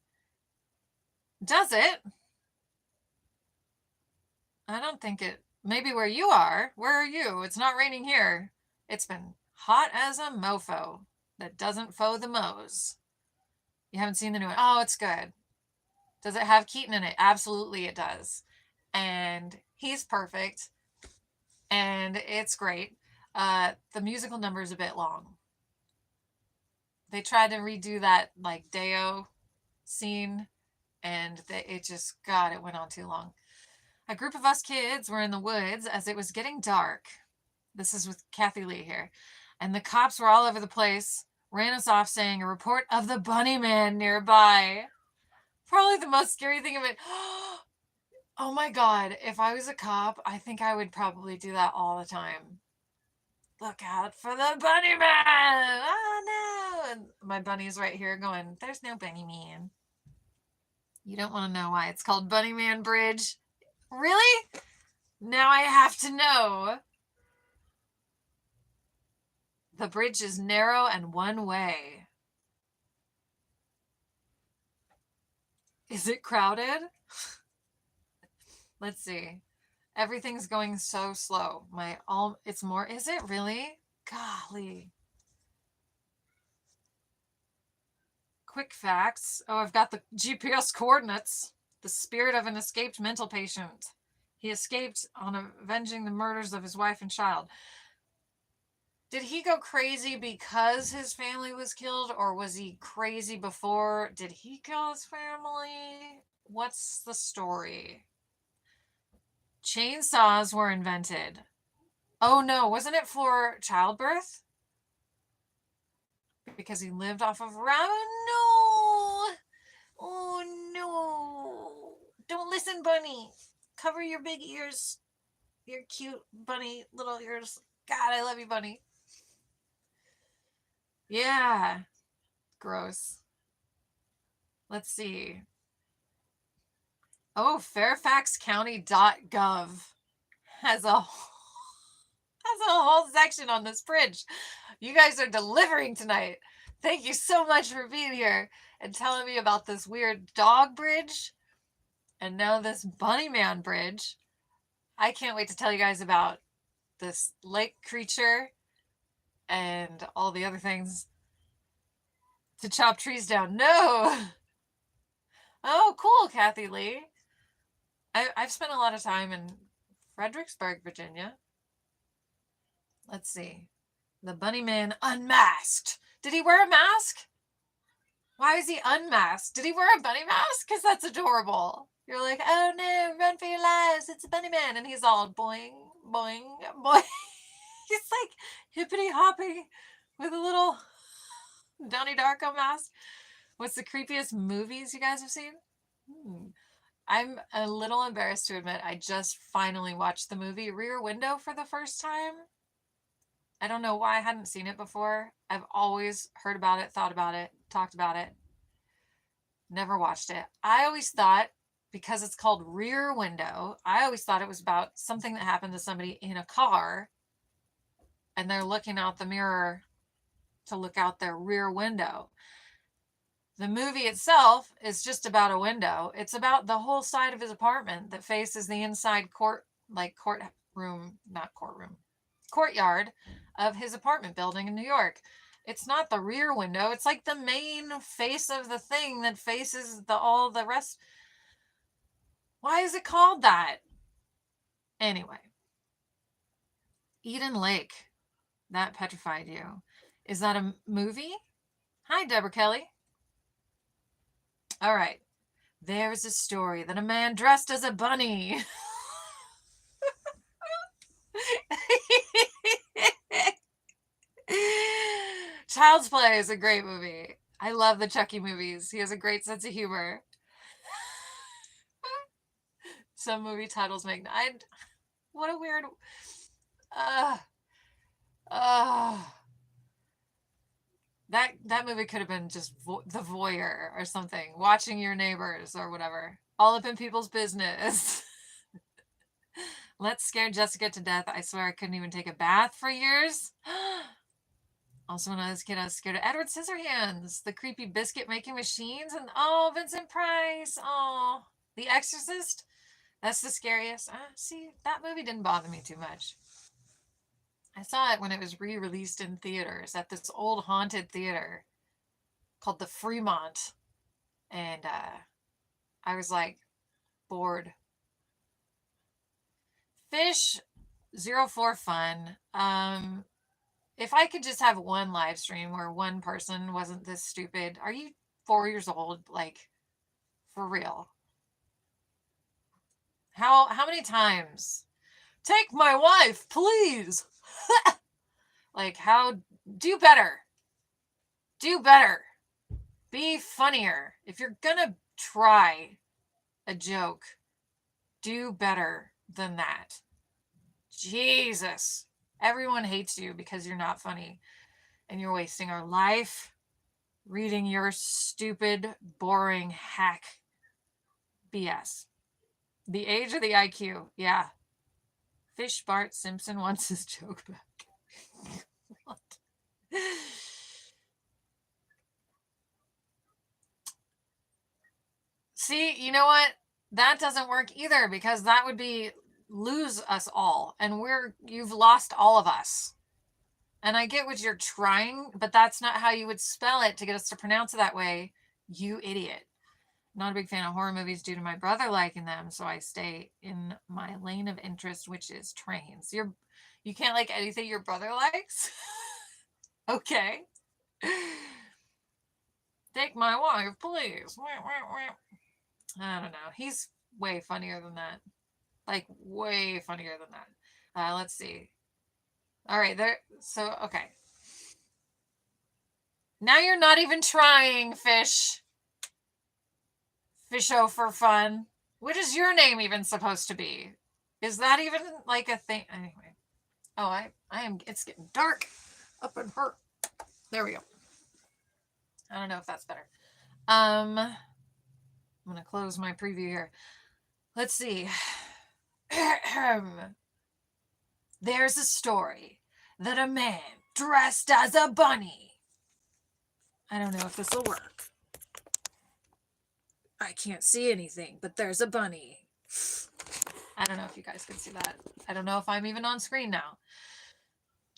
Does it? I don't think it... Maybe where you are. Where are you? It's not raining here. It's been hot as a mofo that doesn't foe the mows. You haven't seen the new one? Oh, it's good. Does it have Keaton in it? Absolutely it does. And he's perfect. And it's great. The musical number is a bit long. They tried to redo that like Deo scene, and it just, God, it went on too long. A group of us kids were in the woods as it was getting dark. This is with Kathy Lee here. And the cops were all over the place, ran us off saying a report of the Bunnyman nearby. Probably the most scary thing of it. Oh my God, if I was a cop, I think I would probably do that all the time. Look out for the Bunnyman! Oh no! And my bunny's right here going, there's no Bunnyman. You don't want to know why it's called Bunnyman Bridge. Really? Now I have to know. The bridge is narrow and one way. Is it crowded? Let's see. Everything's going so slow. It's more, is it really? Golly. Quick facts. Oh, I've got the GPS coordinates. The spirit of an escaped mental patient. He escaped on avenging the murders of his wife and child. Did he go crazy because his family was killed, or was he crazy before? Did he kill his family? What's the story? Chainsaws were invented. Oh no, wasn't it for childbirth? Because he lived off of ramen? No! Oh no! Don't listen, Bunny! Cover your big ears. Your cute bunny little ears. God, I love you, Bunny. Yeah. Gross. Let's see. Oh, fairfaxcounty.gov has a whole section on this bridge. You guys are delivering tonight. Thank you so much for being here and telling me about this weird dog bridge and now this Bunnyman Bridge. I can't wait to tell you guys about this lake creature and all the other things. To chop trees down. No! Oh, cool, Kathy Lee. I've spent a lot of time in Fredericksburg, Virginia. Let's see. The Bunnyman unmasked. Did he wear a mask? Why is he unmasked? Did he wear a bunny mask? Because that's adorable. You're like, oh no, run for your lives. It's a Bunnyman. And he's all boing, boing, boing. He's like hippity hopping with a little Donnie Darko mask. What's the creepiest movies you guys have seen? I'm a little embarrassed to admit I just finally watched the movie Rear Window for the first time. I don't know why I hadn't seen it before. I've always heard about it, thought about it, talked about it. Never watched it. I always thought, because it's called Rear Window, I always thought it was about something that happened to somebody in a car and they're looking out the mirror to look out their rear window. The movie itself is just about a window. It's about the whole side of his apartment that faces the inside courtyard of his apartment building in New York. It's not the rear window. It's like the main face of the thing that faces all the rest. Why is it called that? Anyway. Eden Lake. That petrified you. Is that a movie? Hi, Deborah Kelly. All right. There's a story that a man dressed as a bunny. Child's Play is a great movie. I love the Chucky movies. He has a great sense of humor. Some movie titles make what a weird uh uh that movie could have been just The Voyeur or something, watching your neighbors or whatever, all up in people's business. Let's scare Jessica to death. I swear I couldn't even take a bath for years. Also, when I was a kid, I was scared of Edward Scissorhands, the creepy biscuit making machines, and oh, Vincent Price. Oh, The Exorcist. That's the scariest. See, that movie didn't bother me too much. I saw it when it was re-released in theaters at this old haunted theater called the Fremont, and I was like bored. Fish 04 fun. If I could just have one live stream where one person wasn't this stupid. Are you 4 years old? Like, for real? How many times? Take my wife, please. Like, how? Do better. Do better. Be funnier. If you're gonna try a joke, do better than that. Jesus. Everyone hates you because you're not funny and you're wasting our life reading your stupid, boring hack BS. The age of the IQ. Yeah. Fish Bart Simpson wants his joke back. What? See, you know what? That doesn't work either, because that would be lose us all, and you've lost all of us. And I get what you're trying, but that's not how you would spell it to get us to pronounce it that way. You idiot. Not a big fan of horror movies due to my brother liking them, so I stay in my lane of interest, which is trains. You can't like anything your brother likes? Okay. Take my wife, please. I don't know. He's way funnier than that. Like, way funnier than that. Let's see. All right, there. So, okay. Now you're not even trying, Fish. Fisho for fun. What is your name even supposed to be? Is that even like a thing? Anyway. Oh, I am. It's getting dark up in her. There we go. I don't know if that's better. I'm gonna close my preview here. Let's see. There's a story that a man dressed as a bunny. I don't know if this will work. I can't see anything, but there's a bunny. I don't know if you guys can see that. I don't know if I'm even on screen now.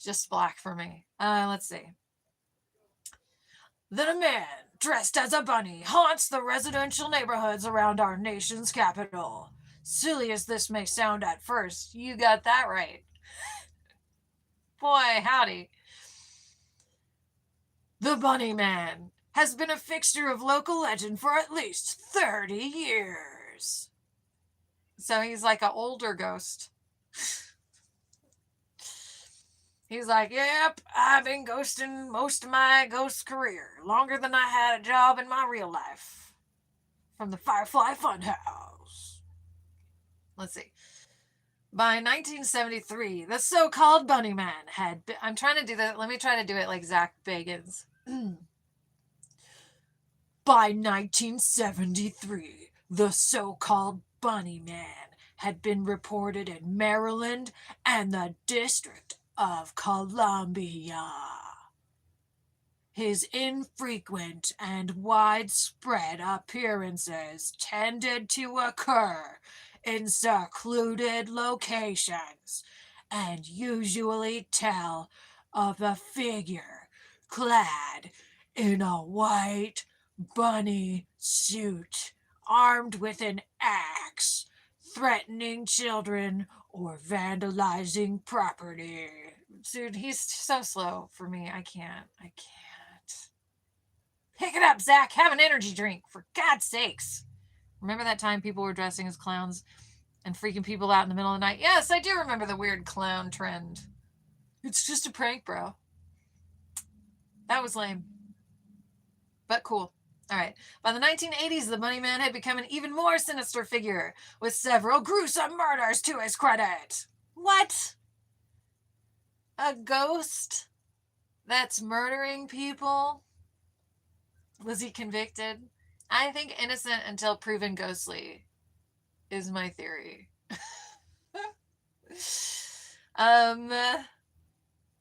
Just black for me. Let's see. That a man dressed as a bunny haunts the residential neighborhoods around our nation's capital. Silly as this may sound at first, you got that right. Boy, howdy. The Bunny Man has been a fixture of local legend for at least 30 years. So he's like an older ghost. He's like, yep, I've been ghosting most of my ghost career, longer than I had a job in my real life. From the Firefly Funhouse. Let's see. By 1973, the so-called Bunnyman had been... I'm trying to do that. Let me try to do it like Zach Bagans. By 1973, the so-called Bunnyman had been reported in Maryland and the District of Columbia. His infrequent and widespread appearances tended to occur in secluded locations and usually tell of a figure clad in a white bunny suit, armed with an axe, threatening children or vandalizing property. Dude, he's so slow for me. I can't. Pick it up, Zach. Have an energy drink, for God's sakes. Remember that time people were dressing as clowns and freaking people out in the middle of the night? Yes, I do remember the weird clown trend. It's just a prank, bro. That was lame. But cool. All right. By the 1980s, the Bunnyman had become an even more sinister figure, with several gruesome murders to his credit. What? A ghost that's murdering people? Was he convicted? I think innocent until proven ghostly is my theory.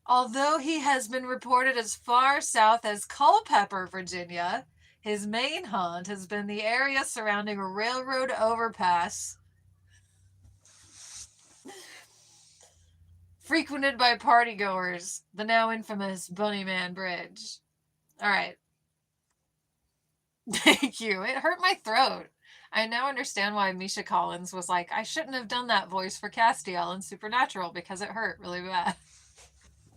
Although he has been reported as far south as Culpeper, Virginia, his main haunt has been the area surrounding a railroad overpass frequented by partygoers, the now infamous Bunnyman Bridge. All right. Thank you. It hurt my throat. I now understand why Misha Collins was like, I shouldn't have done that voice for Castiel in Supernatural because it hurt really bad.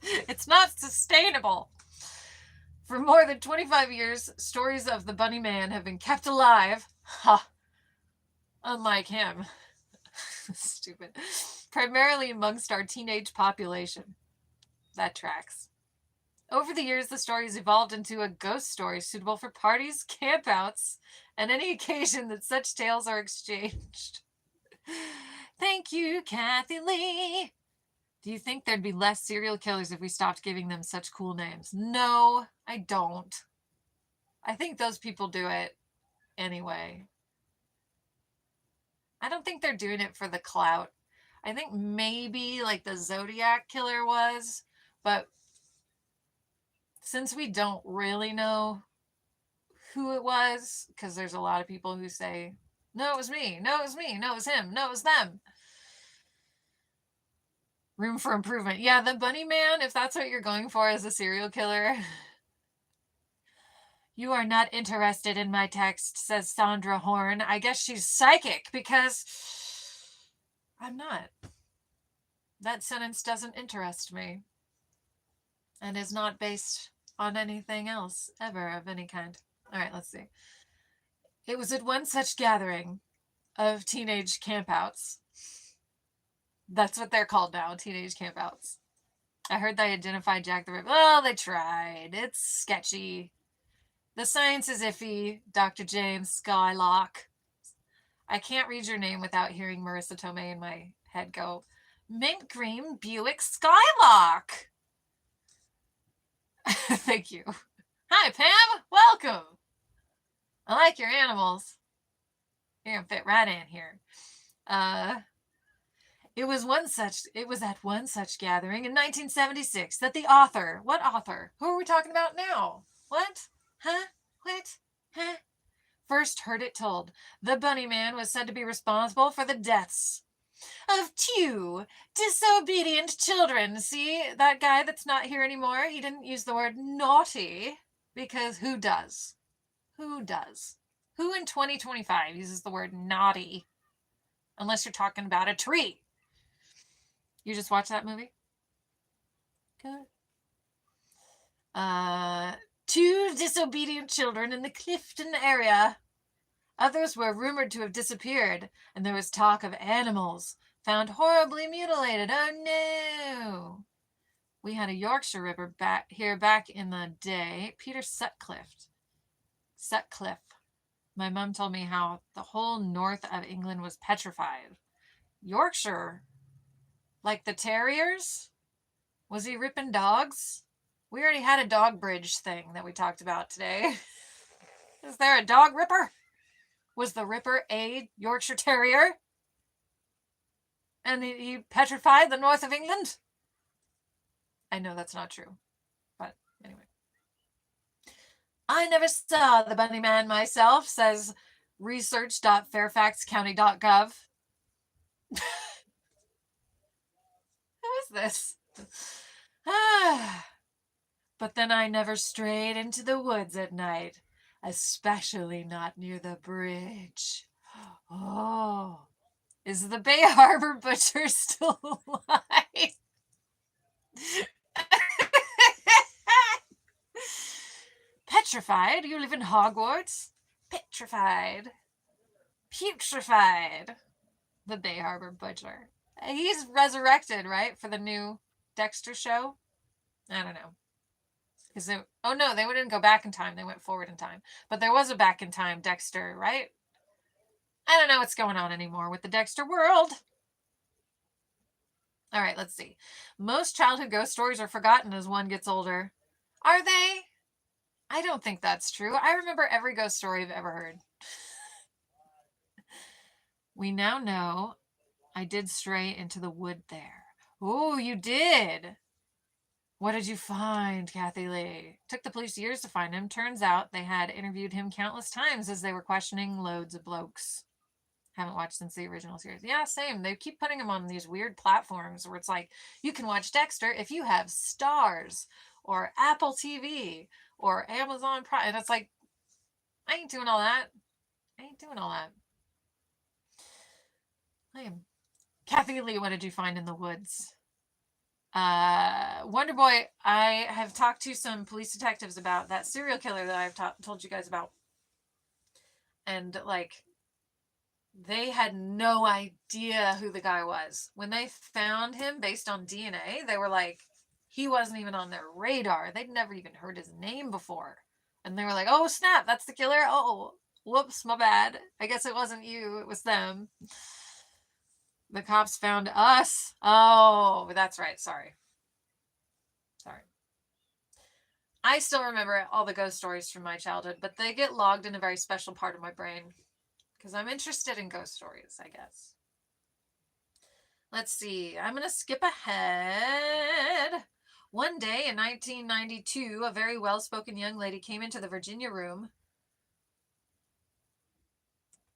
It's not sustainable. For more than 25 years, stories of the Bunnyman have been kept alive. Ha! Unlike him. Stupid. Primarily amongst our teenage population. That tracks. Over the years, the stories evolved into a ghost story suitable for parties, campouts, and any occasion that such tales are exchanged. Thank you, Kathy Lee. Do you think there'd be less serial killers if we stopped giving them such cool names? No, I don't. I think those people do it anyway. I don't think they're doing it for the clout. I think maybe like the Zodiac killer was, but since we don't really know who it was, because there's a lot of people who say, no, it was me, no, it was me, no, it was him, no, it was them. Room for improvement. Yeah, the Bunnyman, if that's what you're going for as a serial killer. You are not interested in my text, says Sandra Horn. I guess she's psychic because I'm not. That sentence doesn't interest me and is not based on anything else ever of any kind. All right, let's see. It was at one such gathering of teenage campouts. That's what they're called now, teenage campouts. I heard they identified Jack the Ripper. Well, they tried. It's sketchy. The science is iffy, Dr. James Skylock. I can't read your name without hearing Marissa Tomei in my head go, Mint Green Buick Skylock. Thank you. Hi, Pam. Welcome. I like your animals. You're going to fit right in here. It was at one such gathering in 1976 that the author, what author? Who are we talking about now? What? Huh? What? Huh? First heard it told. The Bunnyman was said to be responsible for the deaths of 2 disobedient children. See, that guy that's not here anymore, he didn't use the word naughty, because who does? Who does? Who in 2025 uses the word naughty? Unless you're talking about a tree. You just watched that movie? Good. 2 disobedient children in the Clifton area. Others were rumored to have disappeared, and there was talk of animals found horribly mutilated. Oh no! We had a Yorkshire Ripper back in the day. Peter Sutcliffe. My mom told me how the whole north of England was petrified. Yorkshire? Like the terriers? Was he ripping dogs? We already had a dog bridge thing that we talked about today. Is there a dog ripper? Was the ripper a Yorkshire Terrier? And he petrified the north of England? I know that's not true. But anyway. I never saw the Bunnyman myself, says research.fairfaxcounty.gov. Who is this? But then I never strayed into the woods at night, especially not near the bridge. Oh, is the Bay Harbor Butcher still alive? Petrified? You live in Hogwarts? Petrified. Putrefied. The Bay Harbor Butcher. He's resurrected, right, for the new Dexter show? I don't know. Because oh no, they didn't go back in time. They went forward in time. But there was a back in time Dexter, right? I don't know what's going on anymore with the Dexter world. All right, let's see. Most childhood ghost stories are forgotten as one gets older. Are they? I don't think that's true. I remember every ghost story I've ever heard. We now know I did stray into the wood there. Oh, you did. What did you find, Kathy Lee? Took the police years to find him. Turns out they had interviewed him countless times as they were questioning loads of blokes. Haven't watched since the original series. Yeah, same. They keep putting him on these weird platforms where it's like, you can watch Dexter if you have Stars or Apple TV or Amazon Prime. And it's like, I ain't doing all that. I ain't doing all that. Lame. Kathy Lee, what did you find in the woods? Wonder Boy, I have talked to some police detectives about that serial killer that I've told you guys about. And, like, they had no idea who the guy was. When they found him based on DNA, they were like, he wasn't even on their radar. They'd never even heard his name before. And they were like, oh, snap, that's the killer? Oh, whoops, my bad. I guess it wasn't you, it was them. The cops found us. Oh, that's right. Sorry. I still remember all the ghost stories from my childhood, but they get logged in a very special part of my brain because I'm interested in ghost stories, I guess. Let's see. I'm going to skip ahead. One day in 1992, a very well-spoken young lady came into the Virginia room.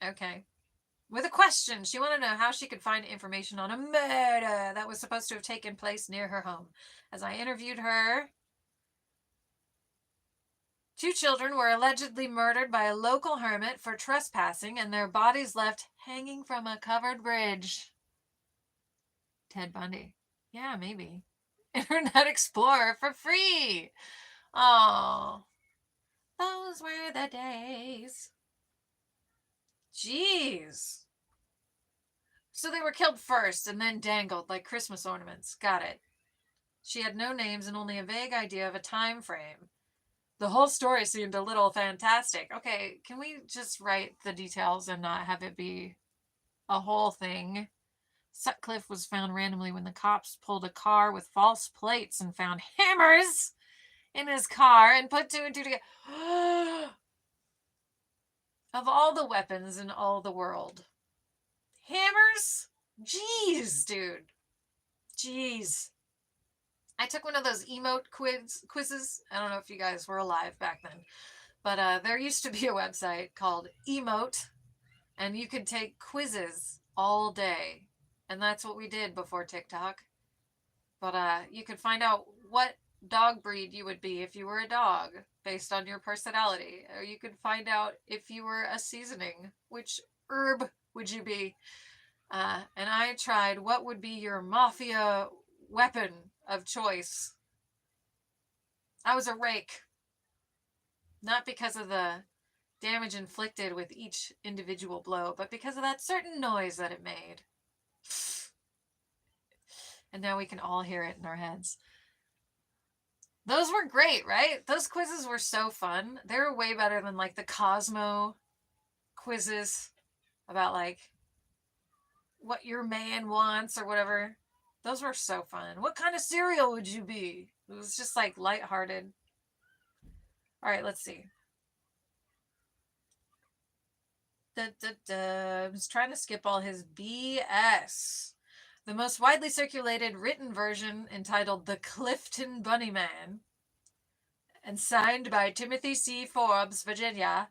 Okay. With a question. She wanted to know how she could find information on a murder that was supposed to have taken place near her home. As I interviewed her, 2 children were allegedly murdered by a local hermit for trespassing and their bodies left hanging from a covered bridge. Ted Bundy. Yeah, maybe. Internet Explorer for free. Oh, those were the days. Jeez. So they were killed first and then dangled like Christmas ornaments. Got it. She had no names and only a vague idea of a time frame. The whole story seemed a little fantastic. Okay, can we just write the details and not have it be a whole thing? Sutcliffe was found randomly when the cops pulled a car with false plates and found hammers in his car and put 2 and 2 together. Of all the weapons in all the world, hammers? Jeez, dude. Jeez. I took one of those emote quizzes. I don't know if you guys were alive back then, but there used to be a website called Emote, and you could take quizzes all day, and that's what we did before TikTok. But you could find out what dog breed you would be if you were a dog based on your personality, or you could find out if you were a seasoning, which herb would you be. And I tried what would be your mafia weapon of choice. I was a rake. Not because of the damage inflicted with each individual blow, but because of that certain noise that it made. And now we can all hear it in our heads. Those were great, right? Those quizzes were so fun. They were way better than like the Cosmo quizzes about like what your man wants or whatever. Those were so fun. What kind of cereal would you be? It was just like lighthearted. All right, let's see. I was trying to skip all his BS. The most widely circulated written version, entitled The Clifton Bunnyman, and signed by Timothy C. Forbes, Virginia.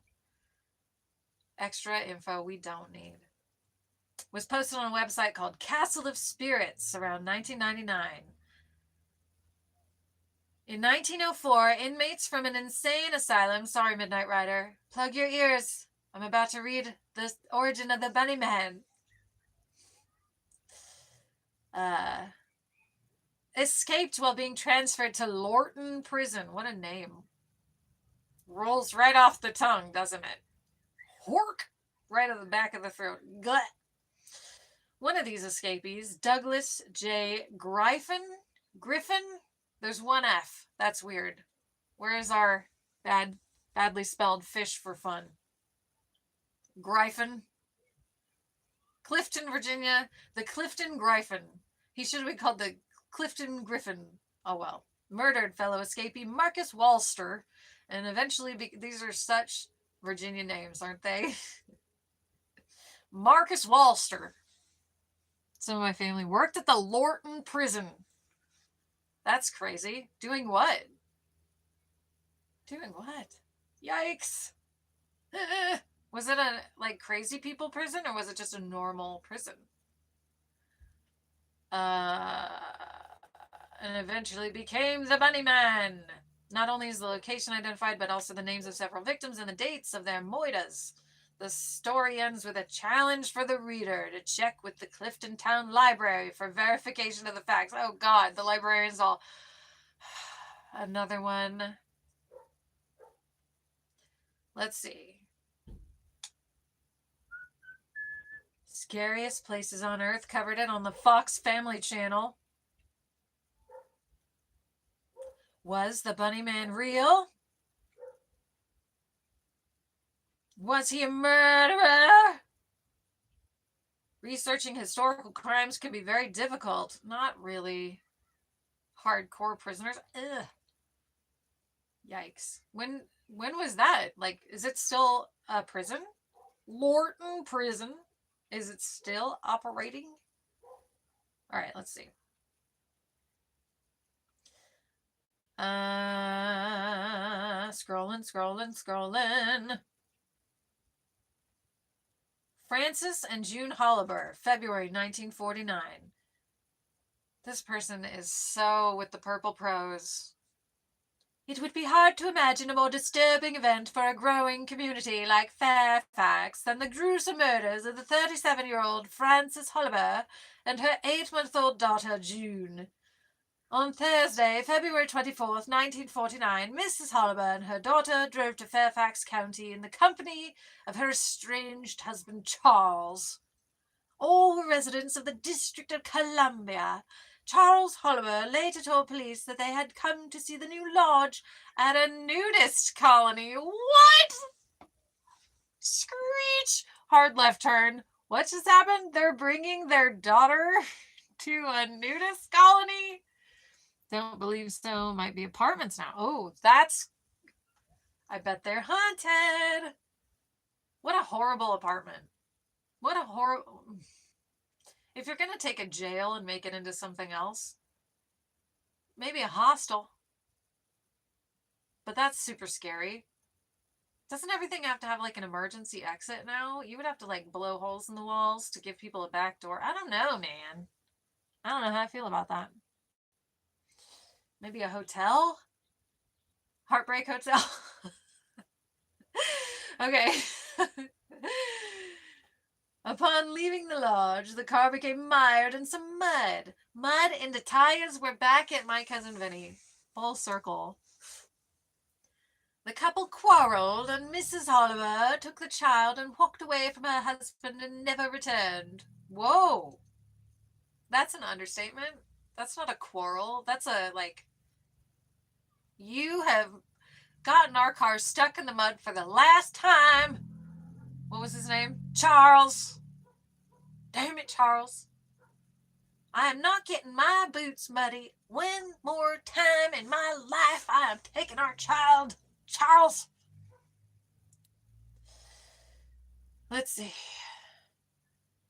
Extra info we don't need. Was posted on a website called Castle of Spirits around 1999. In 1904, inmates from an insane asylum, sorry, Midnight Rider, plug your ears. I'm about to read the origin of the Bunnyman. Escaped while being transferred to Lorton Prison. What a name. Rolls right off the tongue, doesn't it? Hork! Right at the back of the throat. Gut. One of these escapees, Douglas J. Griffin? There's one F. That's weird. Where is our badly spelled fish for fun? Griffin. Clifton, Virginia. The Clifton Griffin. He should have been called the Clifton Griffin. Oh well. Murdered fellow escapee Marcus Walster. And eventually, these are such Virginia names, aren't they? Marcus Walster. Some of my family worked at the Lorton prison. That's crazy. Doing what? Doing what? Yikes. Was it a crazy people prison or was it just a normal prison? And eventually became the Bunnyman. Not only is the location identified, but also the names of several victims and the dates of their moitas. The story ends with a challenge for the reader to check with the Clifton Town Library for verification of the facts. Oh God, the librarians all... Another one. Let's see. Scariest places on Earth. Covered it on the Fox Family Channel. Was the Bunnyman real? Was he a murderer? Researching historical crimes can be very difficult. Not really hardcore prisoners. Ugh. Yikes. When was that? Is it still a prison? Lorton Prison. Is it still operating? All right, let's see. Scrolling. Francis and June Holliber, February 1949. This person is so with the purple prose. It would be hard to imagine a more disturbing event for a growing community like Fairfax than the gruesome murders of the 37-year-old Frances Holliber and her 8-month-old daughter, June. On Thursday, February 24th, 1949, Mrs. Holliber and her daughter drove to Fairfax County in the company of her estranged husband, Charles. All were residents of the District of Columbia. Charles Holliber later told police that they had come to see the new lodge at a nudist colony. What? Screech! Hard left turn. What just happened? They're bringing their daughter to a nudist colony? Don't believe so. Might be apartments now. Oh, I bet they're haunted. What a horrible apartment. What a horrible... If you're going to take a jail and make it into something else, maybe a hostel. But that's super scary. Doesn't everything have to have an emergency exit now? You would have to blow holes in the walls to give people a back door. I don't know, man. I don't know how I feel about that. Maybe a hotel? Heartbreak Hotel? Okay. Upon leaving the lodge, the car became mired in some mud. Mud into tires. We're back at My Cousin Vinny. Full circle. The couple quarreled, and Mrs. Holliber took the child and walked away from her husband and never returned. Whoa. That's an understatement. That's not a quarrel. That's a, you have gotten our car stuck in the mud for the last time. What was his name? Charles. Damn it, Charles. I am not getting my boots muddy one more time in my life. I am taking our child. Charles. Let's see.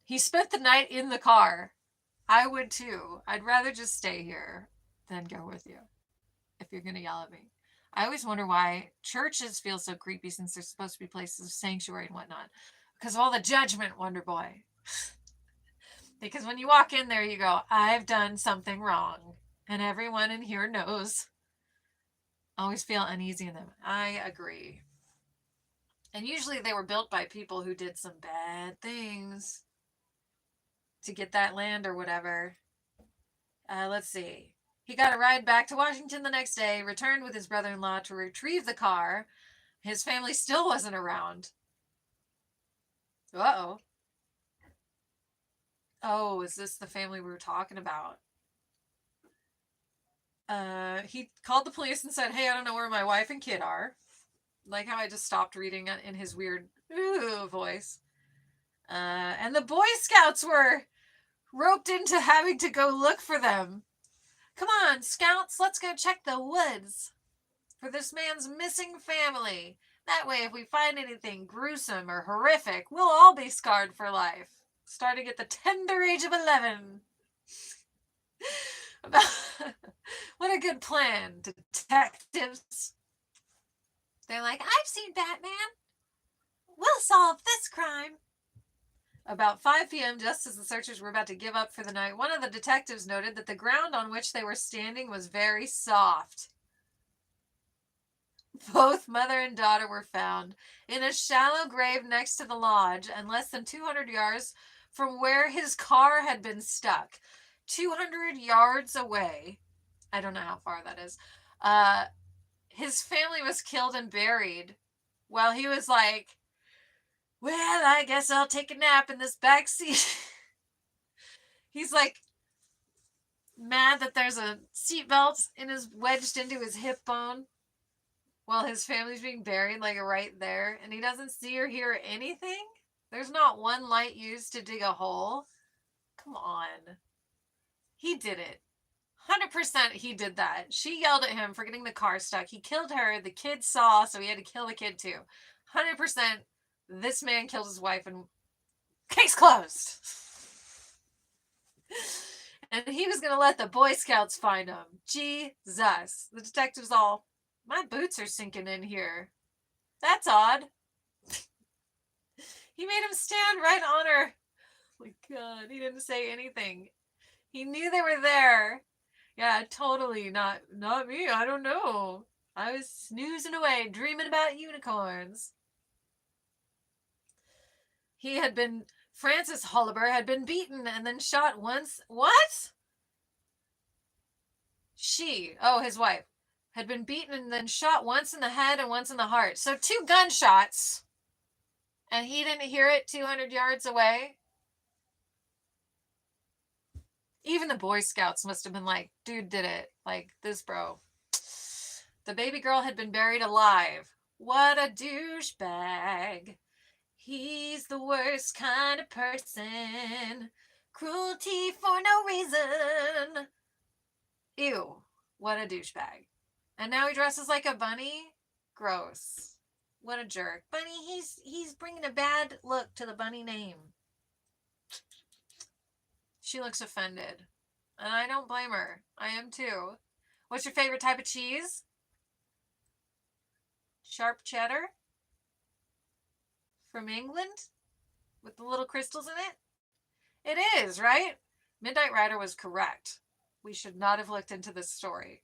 He spent the night in the car. I would too. I'd rather just stay here than go with you if you're going to yell at me. I always wonder why churches feel so creepy since they're supposed to be places of sanctuary and whatnot. Because of all the judgment, Wonder Boy. Because when you walk in there, you go, I've done something wrong. And everyone in here knows. I always feel uneasy in them. I agree. And usually they were built by people who did some bad things to get that land or whatever. Let's see. He got a ride back to Washington the next day, returned with his brother-in-law to retrieve the car, His family still wasn't around. Uh-oh. Oh, is this the family we were talking about? He called the police and said, hey, I don't know where my wife and kid are. Like how I just stopped reading it in his weird voice. And the Boy Scouts were roped into having to go look for them. Come on, Scouts, let's go check the woods for this man's missing family. That way, if we find anything gruesome or horrific, we'll all be scarred for life. Starting at the tender age of 11. What a good plan, detectives. They're like, I've seen Batman. We'll solve this crime. About 5 p.m., just as the searchers were about to give up for the night, one of the detectives noted that the ground on which they were standing was very soft. Both mother and daughter were found in a shallow grave next to the lodge and less than 200 yards from where his car had been stuck. 200 yards away. I don't know how far that is. His family was killed and buried while he was like, well, I guess I'll take a nap in this back seat. He's like mad that there's a seatbelt wedged into his hip bone while his family's being buried like right there, and he doesn't see or hear anything. There's not one light used to dig a hole. Come on. He did it. 100% he did that. She yelled at him for getting the car stuck. He killed her. The kid saw, so he had to kill the kid too. 100% this man killed his wife and case closed. And he was going to let the Boy Scouts find him. Jesus. The detective's all, my boots are sinking in here. That's odd. He made him stand right on her. Oh my God, he didn't say anything. He knew they were there. Yeah, totally. Not me. I don't know. I was snoozing away, dreaming about unicorns. Francis Holliber had been beaten and then shot once. What? His wife, had been beaten and then shot once in the head and once in the heart. So 2 gunshots. And he didn't hear it 200 yards away. Even the Boy Scouts must have been like, dude did it. Like, this bro. The baby girl had been buried alive. What a douchebag. He's the worst kind of person. Cruelty for no reason. Ew. What a douchebag. And now he dresses like a bunny? Gross. What a jerk. Bunny, he's bringing a bad look to the bunny name. She looks offended. And I don't blame her. I am too. What's your favorite type of cheese? Sharp cheddar? From England? With the little crystals in it? It is, right? Midnight Rider was correct. We should not have looked into this story.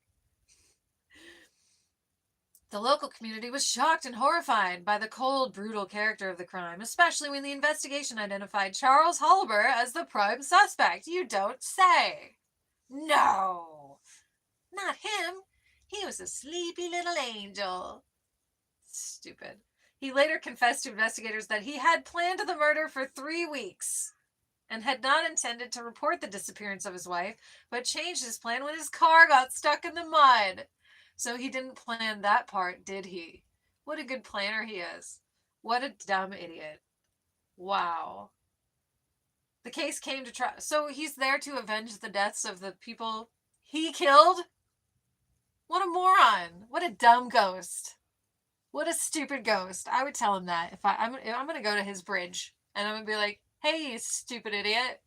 The local community was shocked and horrified by the cold, brutal character of the crime, especially when the investigation identified Charles Holliber as the prime suspect. You don't say. No, not him. He was a sleepy little angel. Stupid. He later confessed to investigators that he had planned the murder for 3 weeks and had not intended to report the disappearance of his wife, but changed his plan when his car got stuck in the mud. So he didn't plan that part, did he? What a good planner he is. What a dumb idiot. Wow. The case came to trial. So he's there to avenge the deaths of the people he killed? What a moron. What a dumb ghost. What a stupid ghost. I would tell him that. If I'm going to go to his bridge and I'm going to be like, hey, you stupid idiot.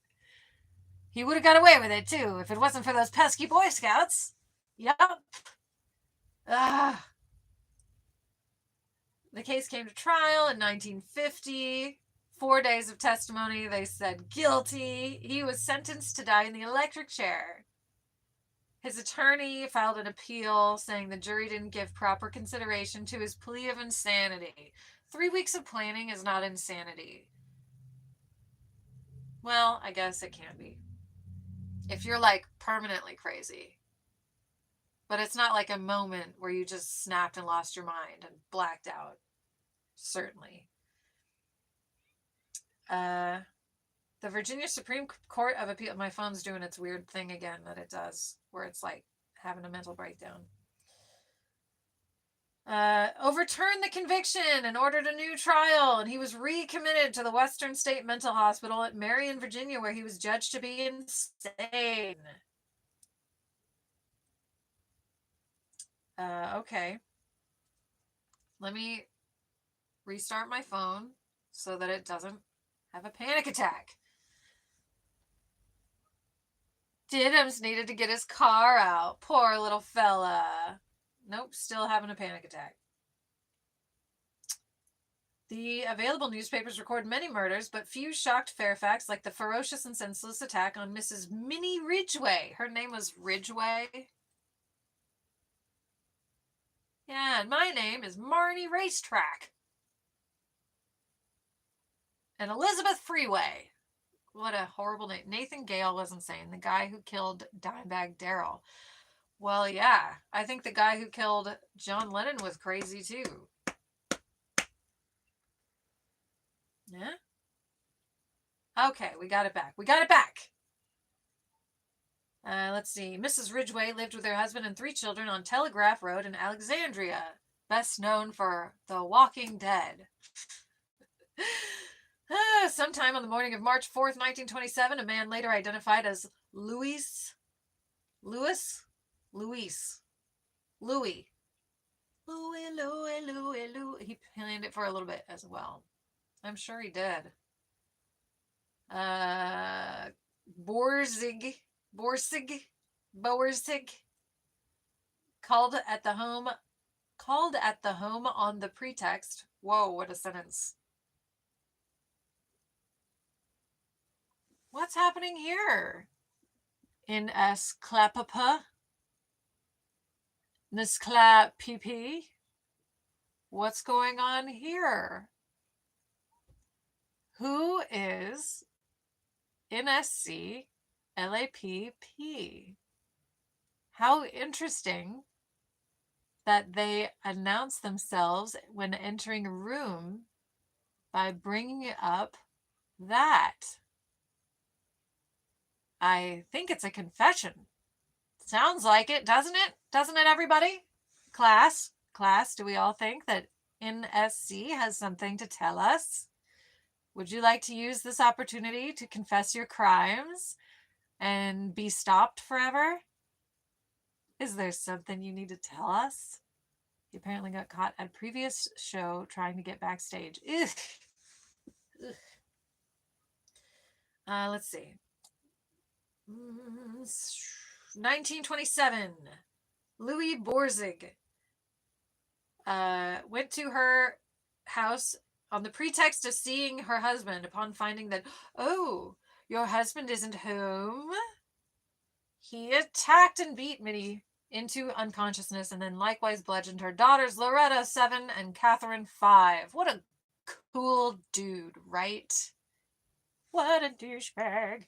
He would have got away with it too if it wasn't for those pesky Boy Scouts. Yep. Ah. The case came to trial in 1950. 4 days of testimony. They said guilty. He was sentenced to die in the electric chair. His attorney filed an appeal saying the jury didn't give proper consideration to his plea of insanity. 3 weeks of planning is not insanity. Well, I guess it can be. If you're like permanently crazy. But it's not like a moment where you just snapped and lost your mind and blacked out. Certainly. The Virginia Supreme Court of Appeal. My phone's doing its weird thing again that it does, where it's like having a mental breakdown. Overturned the conviction and ordered a new trial, and he was recommitted to the Western State Mental Hospital at Marion, Virginia, where he was judged to be insane. Okay. Let me restart my phone so that it doesn't have a panic attack. Didums needed to get his car out. Poor little fella. Nope, still having a panic attack. The available newspapers record many murders, but few shocked Fairfax like the ferocious and senseless attack on Mrs. Minnie Ridgway. Her name was Ridgway. Yeah, and my name is Marnie Racetrack. And Elizabeth Freeway. What a horrible name. Nathan Gale was insane. The guy who killed Dimebag Darrell. Well, yeah. I think the guy who killed John Lennon was crazy, too. Yeah? Okay, we got it back. We got it back! Let's see. Mrs. Ridgway lived with her husband and 3 children on Telegraph Road in Alexandria. Best known for The Walking Dead. Sometime on the morning of March 4th, 1927, a man later identified as Louis. He planned it for a little bit as well. I'm sure he did. Borzig, called at the home on the pretext. Whoa, what a sentence. What's happening here? In Esclapapa? Niscla PP? What's going on here? Who is NSC LAPP? How interesting that they announce themselves when entering a room by bringing up that. I think it's a confession. Sounds like it, doesn't it? Doesn't it, everybody? Class, do we all think that NSC has something to tell us? Would you like to use this opportunity to confess your crimes and be stopped forever? Is there something you need to tell us? He apparently got caught at a previous show trying to get backstage. Ugh. Let's see. 1927. Louis Borzig went to her house on the pretext of seeing her husband. Upon finding that, oh, your husband isn't home, he attacked and beat Minnie into unconsciousness and then likewise bludgeoned her daughters Loretta, 7, and Catherine, 5. What a cool dude, right? What a douchebag.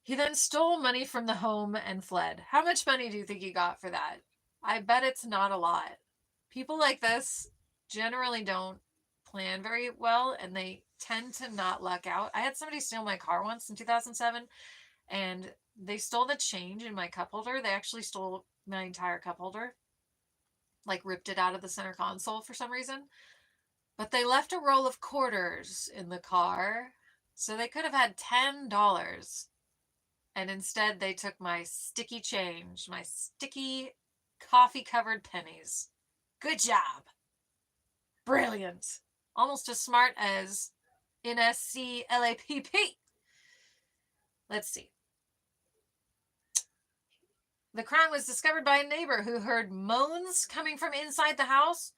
He then stole money from the home and fled. How much money do you think he got for that? I bet it's not a lot. People like this generally don't plan very well, and they tend to not luck out. I had somebody steal my car once in 2007, and they stole the change in my cup holder. They actually stole my entire cup holder, like ripped it out of the center console for some reason. But they left a roll of quarters in the car, so they could have had $10. And instead, they took my sticky change, my sticky coffee-covered pennies. Good job. Brilliant. Almost as smart as NSC LAPP. Let's see. The crime was discovered by a neighbor who heard moans coming from inside the house.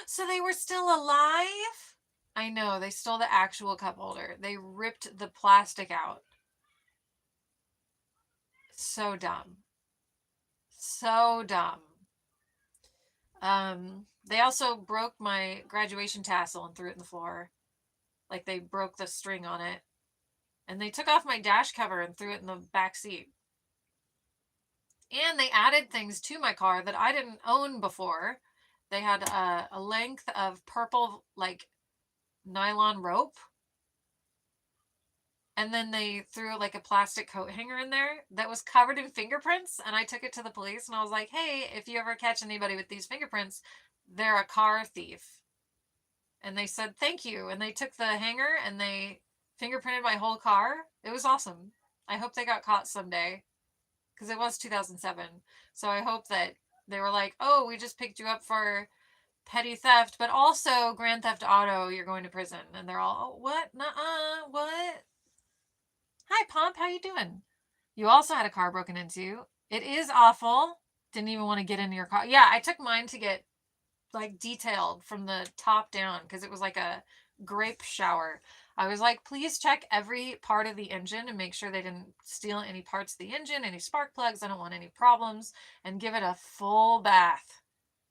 So they were still alive? I know, they stole the actual cup holder. They ripped the plastic out. So dumb. So dumb. They also broke my graduation tassel and threw it in the floor. Like they broke the string on it. And they took off my dash cover and threw it in the back seat. And they added things to my car that I didn't own before. They had a length of purple, like, nylon rope. And then they threw like a plastic coat hanger in there that was covered in fingerprints. And I took it to the police and I was like, hey, if you ever catch anybody with these fingerprints, they're a car thief. And they said, thank you. And they took the hanger and they fingerprinted my whole car. It was awesome. I hope they got caught someday because it was 2007. So I hope that they were like, oh, we just picked you up for petty theft, but also grand theft auto, you're going to prison. And they're all, oh, what? Nuh-uh, what? Hi, Pomp, how you doing? You also had a car broken into. It is awful. Didn't even want to get into your car. Yeah, I took mine to get like detailed from the top down because it was like a grape shower. I was like, please check every part of the engine and make sure they didn't steal any parts of the engine, any spark plugs. I don't want any problems, and give it a full bath.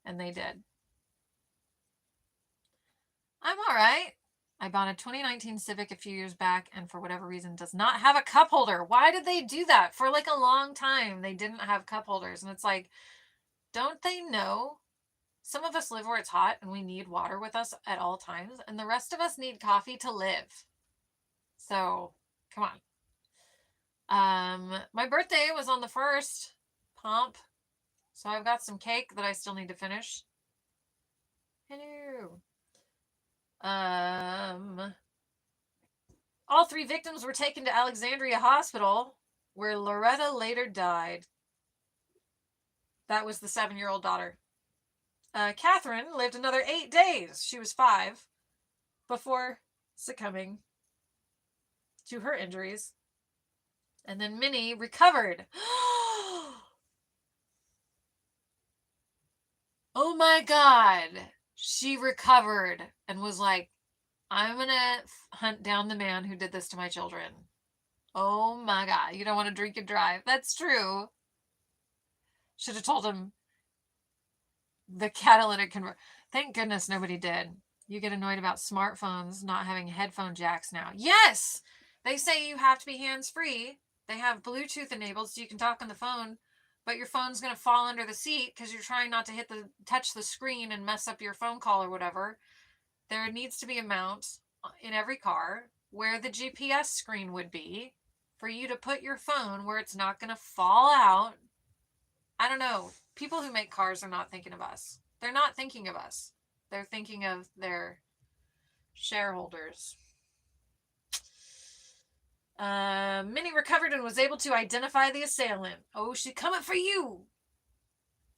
And they did. I'm all right. I bought a 2019 Civic a few years back and for whatever reason does not have a cup holder. Why did they do that? For like a long time, they didn't have cup holders. And it's like, don't they know? Some of us live where it's hot and we need water with us at all times. And the rest of us need coffee to live. So, come on. My birthday was on the 1st. Pomp. So I've got some cake that I still need to finish. Hello. All 3 victims were taken to Alexandria Hospital, where Loretta later died. That was the 7-year-old daughter. Catherine lived another 8 days. She was 5 before succumbing to her injuries. And then Minnie recovered. Oh my God. She recovered and was like, I'm going to hunt down the man who did this to my children. Oh my God. You don't want to drink and drive. That's true. Should have told him the catalytic converter. Thank goodness nobody did. You get annoyed about smartphones not having headphone jacks now. Yes! They say you have to be hands-free. They have Bluetooth enabled so you can talk on the phone, but your phone's going to fall under the seat because you're trying not to touch the screen and mess up your phone call or whatever. There needs to be a mount in every car where the GPS screen would be for you to put your phone where it's not going to fall out. I don't know. People who make cars are not thinking of us. They're not thinking of us. They're thinking of their shareholders. Minnie recovered and was able to identify the assailant. Oh, she's coming for you.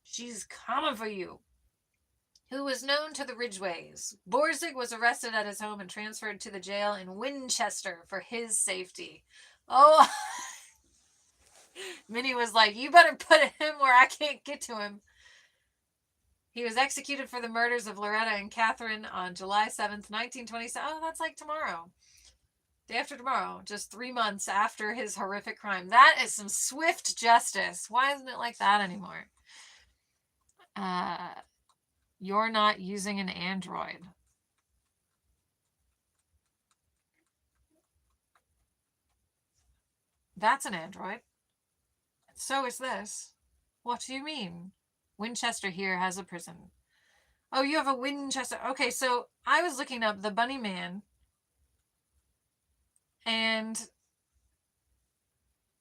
She's coming for you. Who was known to the Ridgeways. Borzig was arrested at his home and transferred to the jail in Winchester for his safety. Oh, Minnie was like, you better put him where I can't get to him. He was executed for the murders of Loretta and Catherine on July 7th, 1927. Oh, that's like tomorrow. Day after tomorrow, just 3 months after his horrific crime. That is some swift justice. Why isn't it like that anymore? You're not using an Android. That's an Android. So is this. What do you mean? Winchester here has a prison. Oh, you have a Winchester. Okay, so I was looking up the Bunnyman, and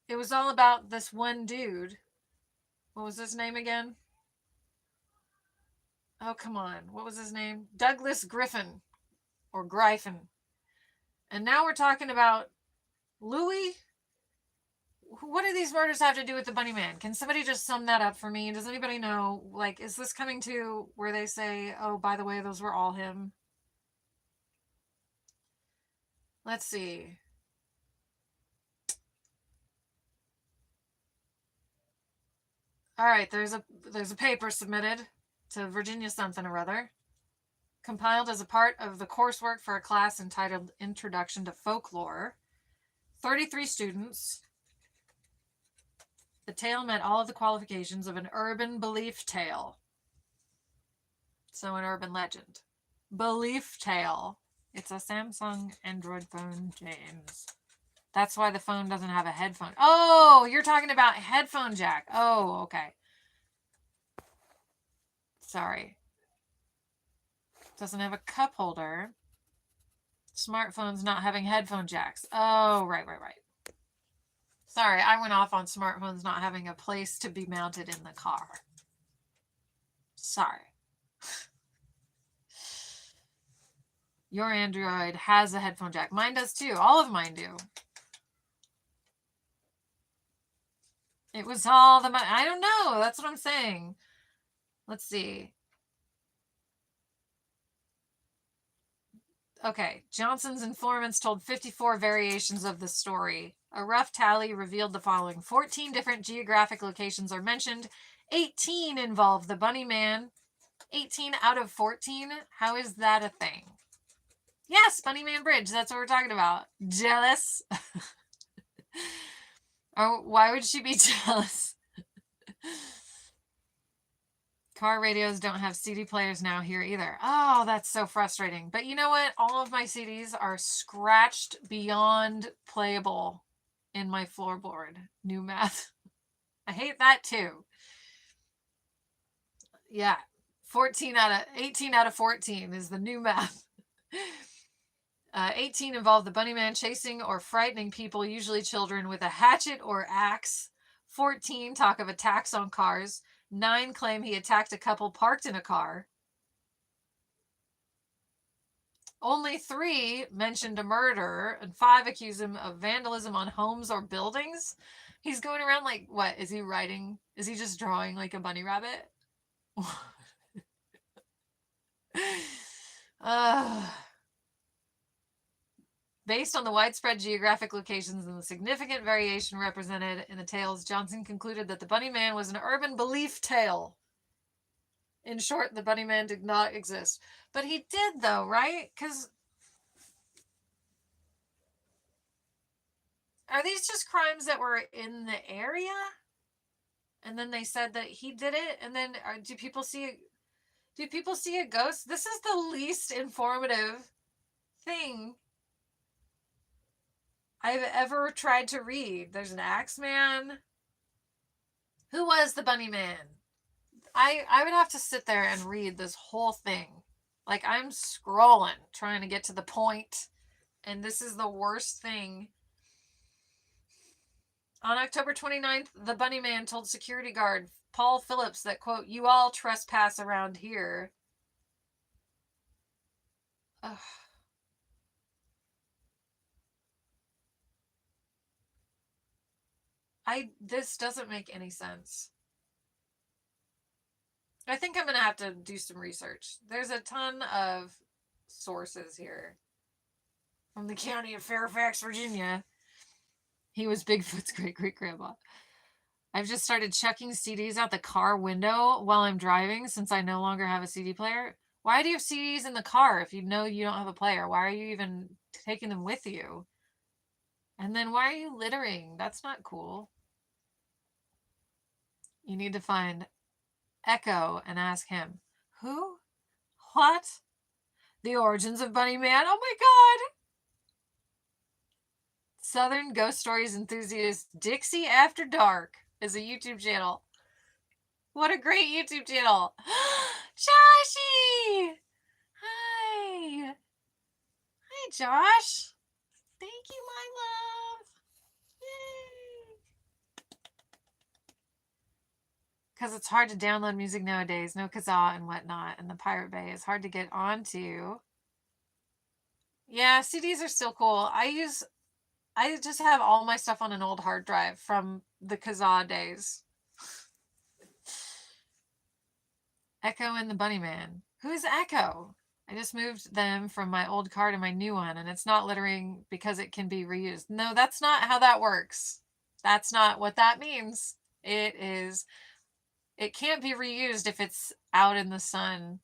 it was all about this one dude. What was his name again? Oh, come on. What was his name? Douglas Griffin or Gryphon. And now we're talking about Louis. What do these murders have to do with the Bunnyman? Can somebody just sum that up for me? Does anybody know? Like, is this coming to where they say, oh, by the way, those were all him? Let's see. All right, there's a paper submitted to Virginia something or other, compiled as a part of the coursework for a class entitled Introduction to Folklore. 33 students. The tale met all of the qualifications of an urban belief tale. So an urban legend. Belief tale. It's a Samsung Android phone, James. That's why the phone doesn't have a headphone. Oh, you're talking about headphone jack. Oh, okay. Sorry. Doesn't have a cup holder. Smartphones not having headphone jacks. Oh, right. Sorry, I went off on smartphones not having a place to be mounted in the car. Sorry. Your Android has a headphone jack. Mine does too. All of mine do. It was all the money. I don't know. That's what I'm saying. Let's see. Okay. Johnson's informants told 54 variations of the story. A rough tally revealed the following. 14 different geographic locations are mentioned. 18 involve the Bunnyman. 18 out of 14? How is that a thing? Yes, Bunnyman Bridge. That's what we're talking about. Jealous? Oh, why would she be jealous? Car radios don't have CD players now here either. Oh, that's so frustrating. But you know what? All of my CDs are scratched beyond playable in my floorboard. New math. I hate that too. Yeah. 18 out of 14 is the new math. 18 involve the Bunnyman chasing or frightening people, usually children, with a hatchet or axe. 14 talk of attacks on cars. 9 claim he attacked a couple parked in a car. Only 3 mentioned a murder, and 5 accuse him of vandalism on homes or buildings. He's going around like, what? Is he writing? Is he just drawing like a bunny rabbit? Based on the widespread geographic locations and the significant variation represented in the tales, Johnson concluded that the Bunnyman was an urban belief tale. In short, the Bunnyman did not exist. But he did, though, right? Because are these just crimes that were in the area? And then they said that he did it? And then do people see a ghost? This is the least informative thing I've ever tried to read. There's an Axeman. Who was the Bunnyman? I would have to sit there and read this whole thing. Like, I'm scrolling, trying to get to the point, and this is the worst thing. On October 29th, the Bunnyman told security guard Paul Phillips that, quote, "You all trespass around here." Ugh. This doesn't make any sense. I think I'm going to have to do some research. There's a ton of sources here. From the county of Fairfax, Virginia. He was Bigfoot's great-great-grandpa. I've just started chucking CDs out the car window while I'm driving since I no longer have a CD player. Why do you have CDs in the car if you know you don't have a player? Why are you even taking them with you? And then why are you littering? That's not cool. You need to find Echo and ask him. Who? What? The origins of Bunnyman? Oh my god! Southern Ghost Stories enthusiast Dixie After Dark is a YouTube channel. What a great YouTube channel. Joshy! Hi. Hi, Josh. Thank you, my love. Yay. Because it's hard to download music nowadays. No Kazaa and whatnot. And the Pirate Bay is hard to get onto. Yeah, CDs are still cool. I just have all my stuff on an old hard drive from the Kazaa days. Echo and the Bunnyman. Who is Echo? I just moved them from my old car to my new one, and it's not littering because it can be reused. No, that's not how that works. That's not what that means. It can't be reused if it's out in the sun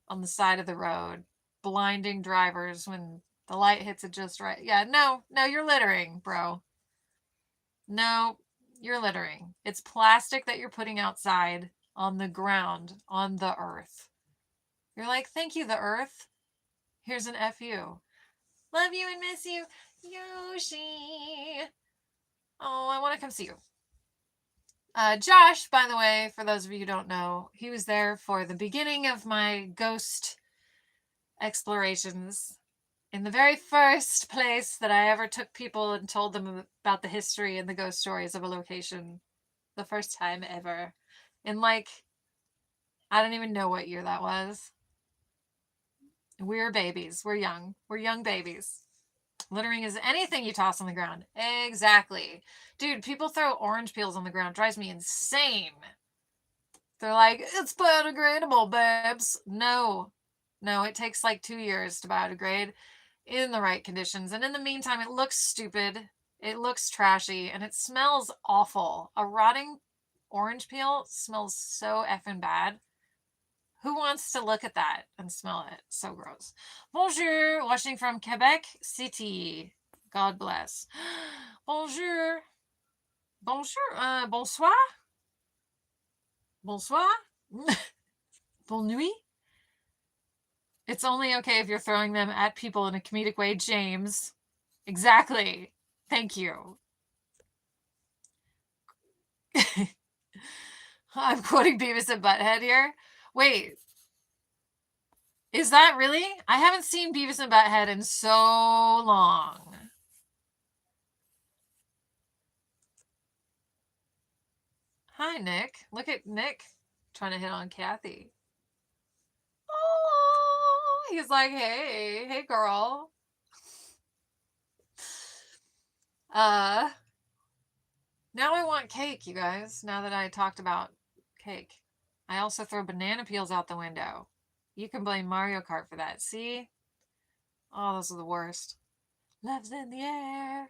on the side of the road, blinding drivers when the light hits it just right. Yeah, no, you're littering, bro. No, you're littering. It's plastic that you're putting outside on the ground, on the earth. You're like, thank you, the earth. Here's an FU. Love you and miss you. Yoshi. Oh, I want to come see you. Josh, by the way, for those of you who don't know, he was there for the beginning of my ghost explorations. In the very first place that I ever took people and told them about the history and the ghost stories of a location. The first time ever. In like, I don't even know what year that was. We're babies. We're young. We're young babies. Littering is anything you toss on the ground. Exactly. Dude, people throw orange peels on the ground. Drives me insane. They're like, it's biodegradable, babes. No. No, it takes like 2 years to biodegrade in the right conditions. And in the meantime, it looks stupid. It looks trashy. And it smells awful. A rotting orange peel smells so effing bad. Who wants to look at that and smell it? So gross. Bonjour, watching from Quebec City. God bless. Bonjour. Bonjour. Bonsoir. Bonsoir. Bonne nuit. It's only okay if you're throwing them at people in a comedic way, James. Exactly. Thank you. I'm quoting Beavis and Butthead here. Wait. Is that really? I haven't seen Beavis and Butthead in so long. Hi, Nick. Look at Nick trying to hit on Kathy. Oh, he's like, hey, girl. Now I want cake, you guys, now that I talked about cake. I also throw banana peels out the window. You can blame Mario Kart for that. See? Oh, those are the worst. Love's in the air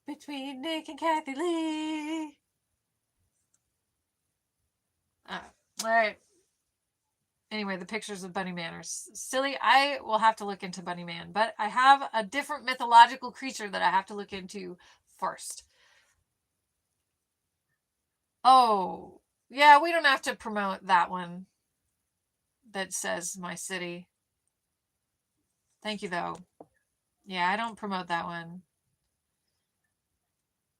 between Nick and Kathy Lee. All right. Anyway, the pictures of Bunnyman are silly. I will have to look into Bunnyman, but I have a different mythological creature that I have to look into first. Oh, yeah, we don't have to promote that one that says my city. Thank you, though. Yeah, I don't promote that one.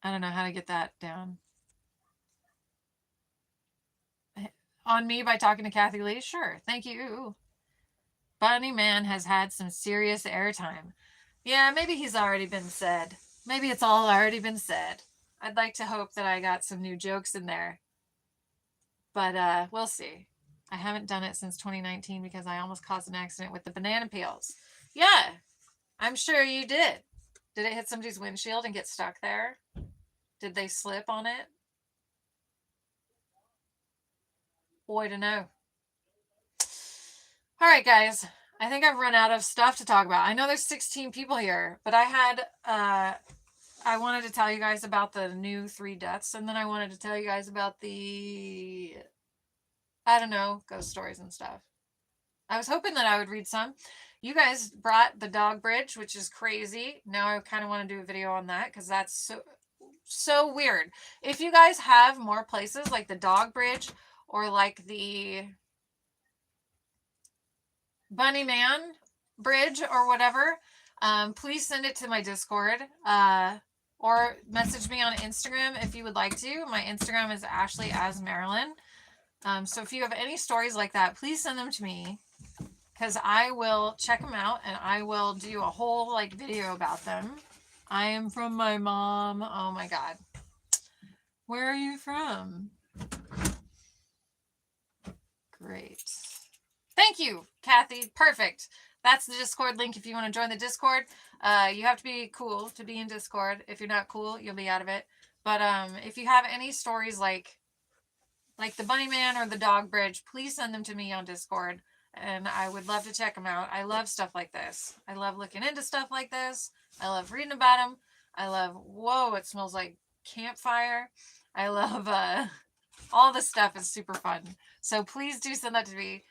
I don't know how to get that down. On me by talking to Kathy Lee? Sure. Thank you. Bunnyman has had some serious airtime. Yeah, maybe he's already been said. Maybe it's all already been said. I'd like to hope that I got some new jokes in there. But we'll see. I haven't done it since 2019 because I almost caused an accident with the banana peels. Yeah, I'm sure you did. Did it hit somebody's windshield and get stuck there? Did they slip on it? Boy to know. All right, guys. I think I've run out of stuff to talk about. I know there's 16 people here, but I wanted to tell you guys about the new 3 deaths, and then I wanted to tell you guys about the, I don't know, ghost stories and stuff. I was hoping that I would read some. You guys brought the dog bridge, which is crazy. Now I kind of want to do a video on that because that's so weird. If you guys have more places like the dog bridge or like the Bunnyman Bridge or whatever, please send it to my Discord or message me on Instagram if you would like to. My Instagram is ashleyasmarilyn. So if you have any stories like that, please send them to me because I will check them out and I will do a whole like video about them. I am from my mom. Oh my God. Where are you from? Great. Thank you, Kathy. Perfect. That's the Discord link if you want to join the Discord. You have to be cool to be in Discord. If you're not cool, you'll be out of it. But if you have any stories like the Bunnyman or the Dog Bridge, please send them to me on Discord. And I would love to check them out. I love stuff like this. I love looking into stuff like this. I love reading about them. I love, whoa, it smells like campfire. I love all this stuff is super fun. So please do send that to me.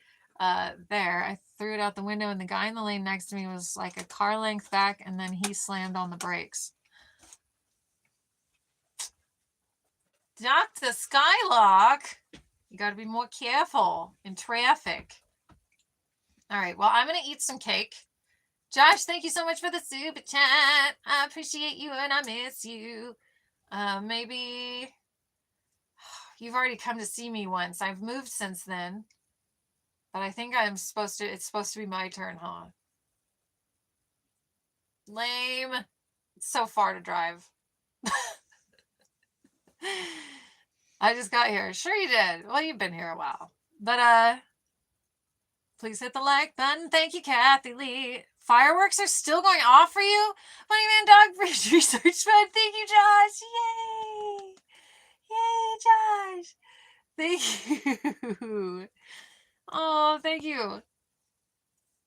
There, I threw it out the window and the guy in the lane next to me was like a car length back and then he slammed on the brakes. Dr. Skylock, you got to be more careful in traffic. All right, well, I'm going to eat some cake Josh, thank you so much for the super chat. I appreciate you and I miss you. Maybe you've already come to see me once. I've moved since then. But I think it's supposed to be my turn, huh? Lame. It's so far to drive. I just got here. Sure you did. Well, you've been here a while. But please hit the like button. Thank you, Kathy Lee. Fireworks are still going off for you? Bunnyman Dog Bridge Research Fund. Thank you, Josh. Yay! Yay, Josh. Thank you. Oh, thank you.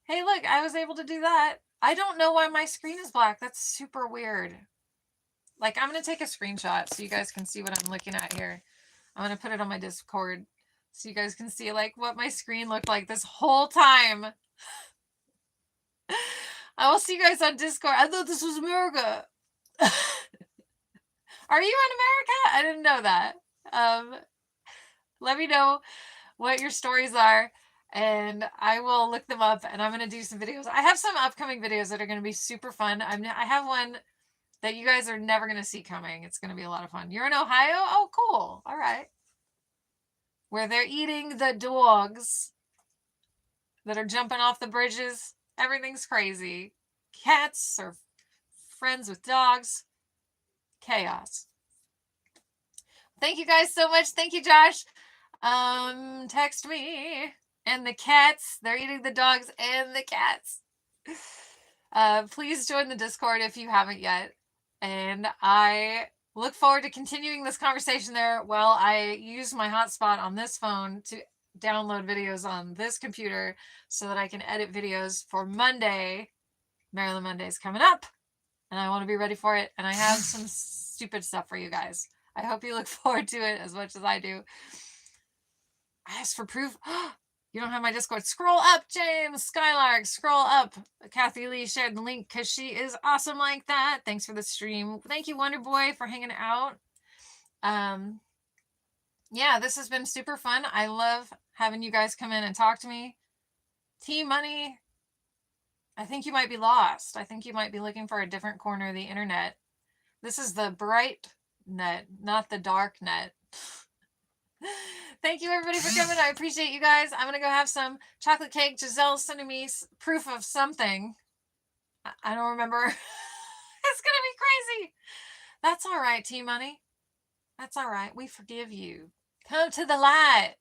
Hey, look, I was able to do that. I don't know why my screen is black. That's super weird. Like, I'm going to take a screenshot so you guys can see what I'm looking at here. I'm going to put it on my Discord so you guys can see, like, what my screen looked like this whole time. I will see you guys on Discord. I thought this was America. Are you in America? I didn't know that. Let me know what your stories are, and I will look them up, and I'm going to do some videos. I have some upcoming videos that are going to be super fun. I have one that you guys are never going to see coming. It's going to be a lot of fun. You're in Ohio? Oh, cool. All right. Where they're eating the dogs that are jumping off the bridges. Everything's crazy. Cats are friends with dogs. Chaos. Thank you guys so much. Thank you, Josh. Text me. And the cats. They're eating the dogs and the cats. Please join the Discord if you haven't yet. And I look forward to continuing this conversation there while I use my hotspot on this phone to download videos on this computer so that I can edit videos for Monday. Marilyn Monday is coming up, and I want to be ready for it. And I have some stupid stuff for you guys. I hope you look forward to it as much as I do. I asked for proof. You don't have my Discord. Scroll up, James. Skylark, scroll up. Kathy Lee shared the link because she is awesome like that. Thanks for the stream. Thank you, Wonder Boy, for hanging out. Yeah, this has been super fun. I love having you guys come in and talk to me. Team Money, I think you might be lost. I think you might be looking for a different corner of the internet. This is the bright net, not the dark net. Thank you, everybody, for coming. I appreciate you guys. I'm going to go have some chocolate cake. Giselle's sending me proof of something. I don't remember. It's going to be crazy. That's all right, T-Money. That's all right. We forgive you. Come to the light.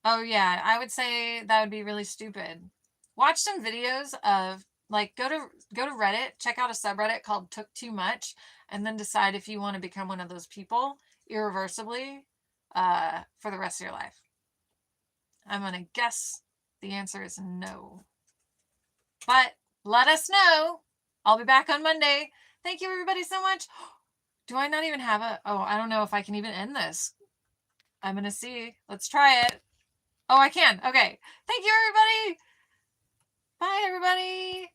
Oh, yeah. I would say that would be really stupid. Watch some videos of, like, go to Reddit, check out a subreddit called Took Too Much, and then decide if you want to become one of those people irreversibly for the rest of your life. I'm going to guess the answer is no. But let us know. I'll be back on Monday. Thank you, everybody, so much. Do I not even have a... Oh, I don't know if I can even end this. I'm going to see. Let's try it. Oh, I can. Okay. Thank you, everybody. Bye, everybody.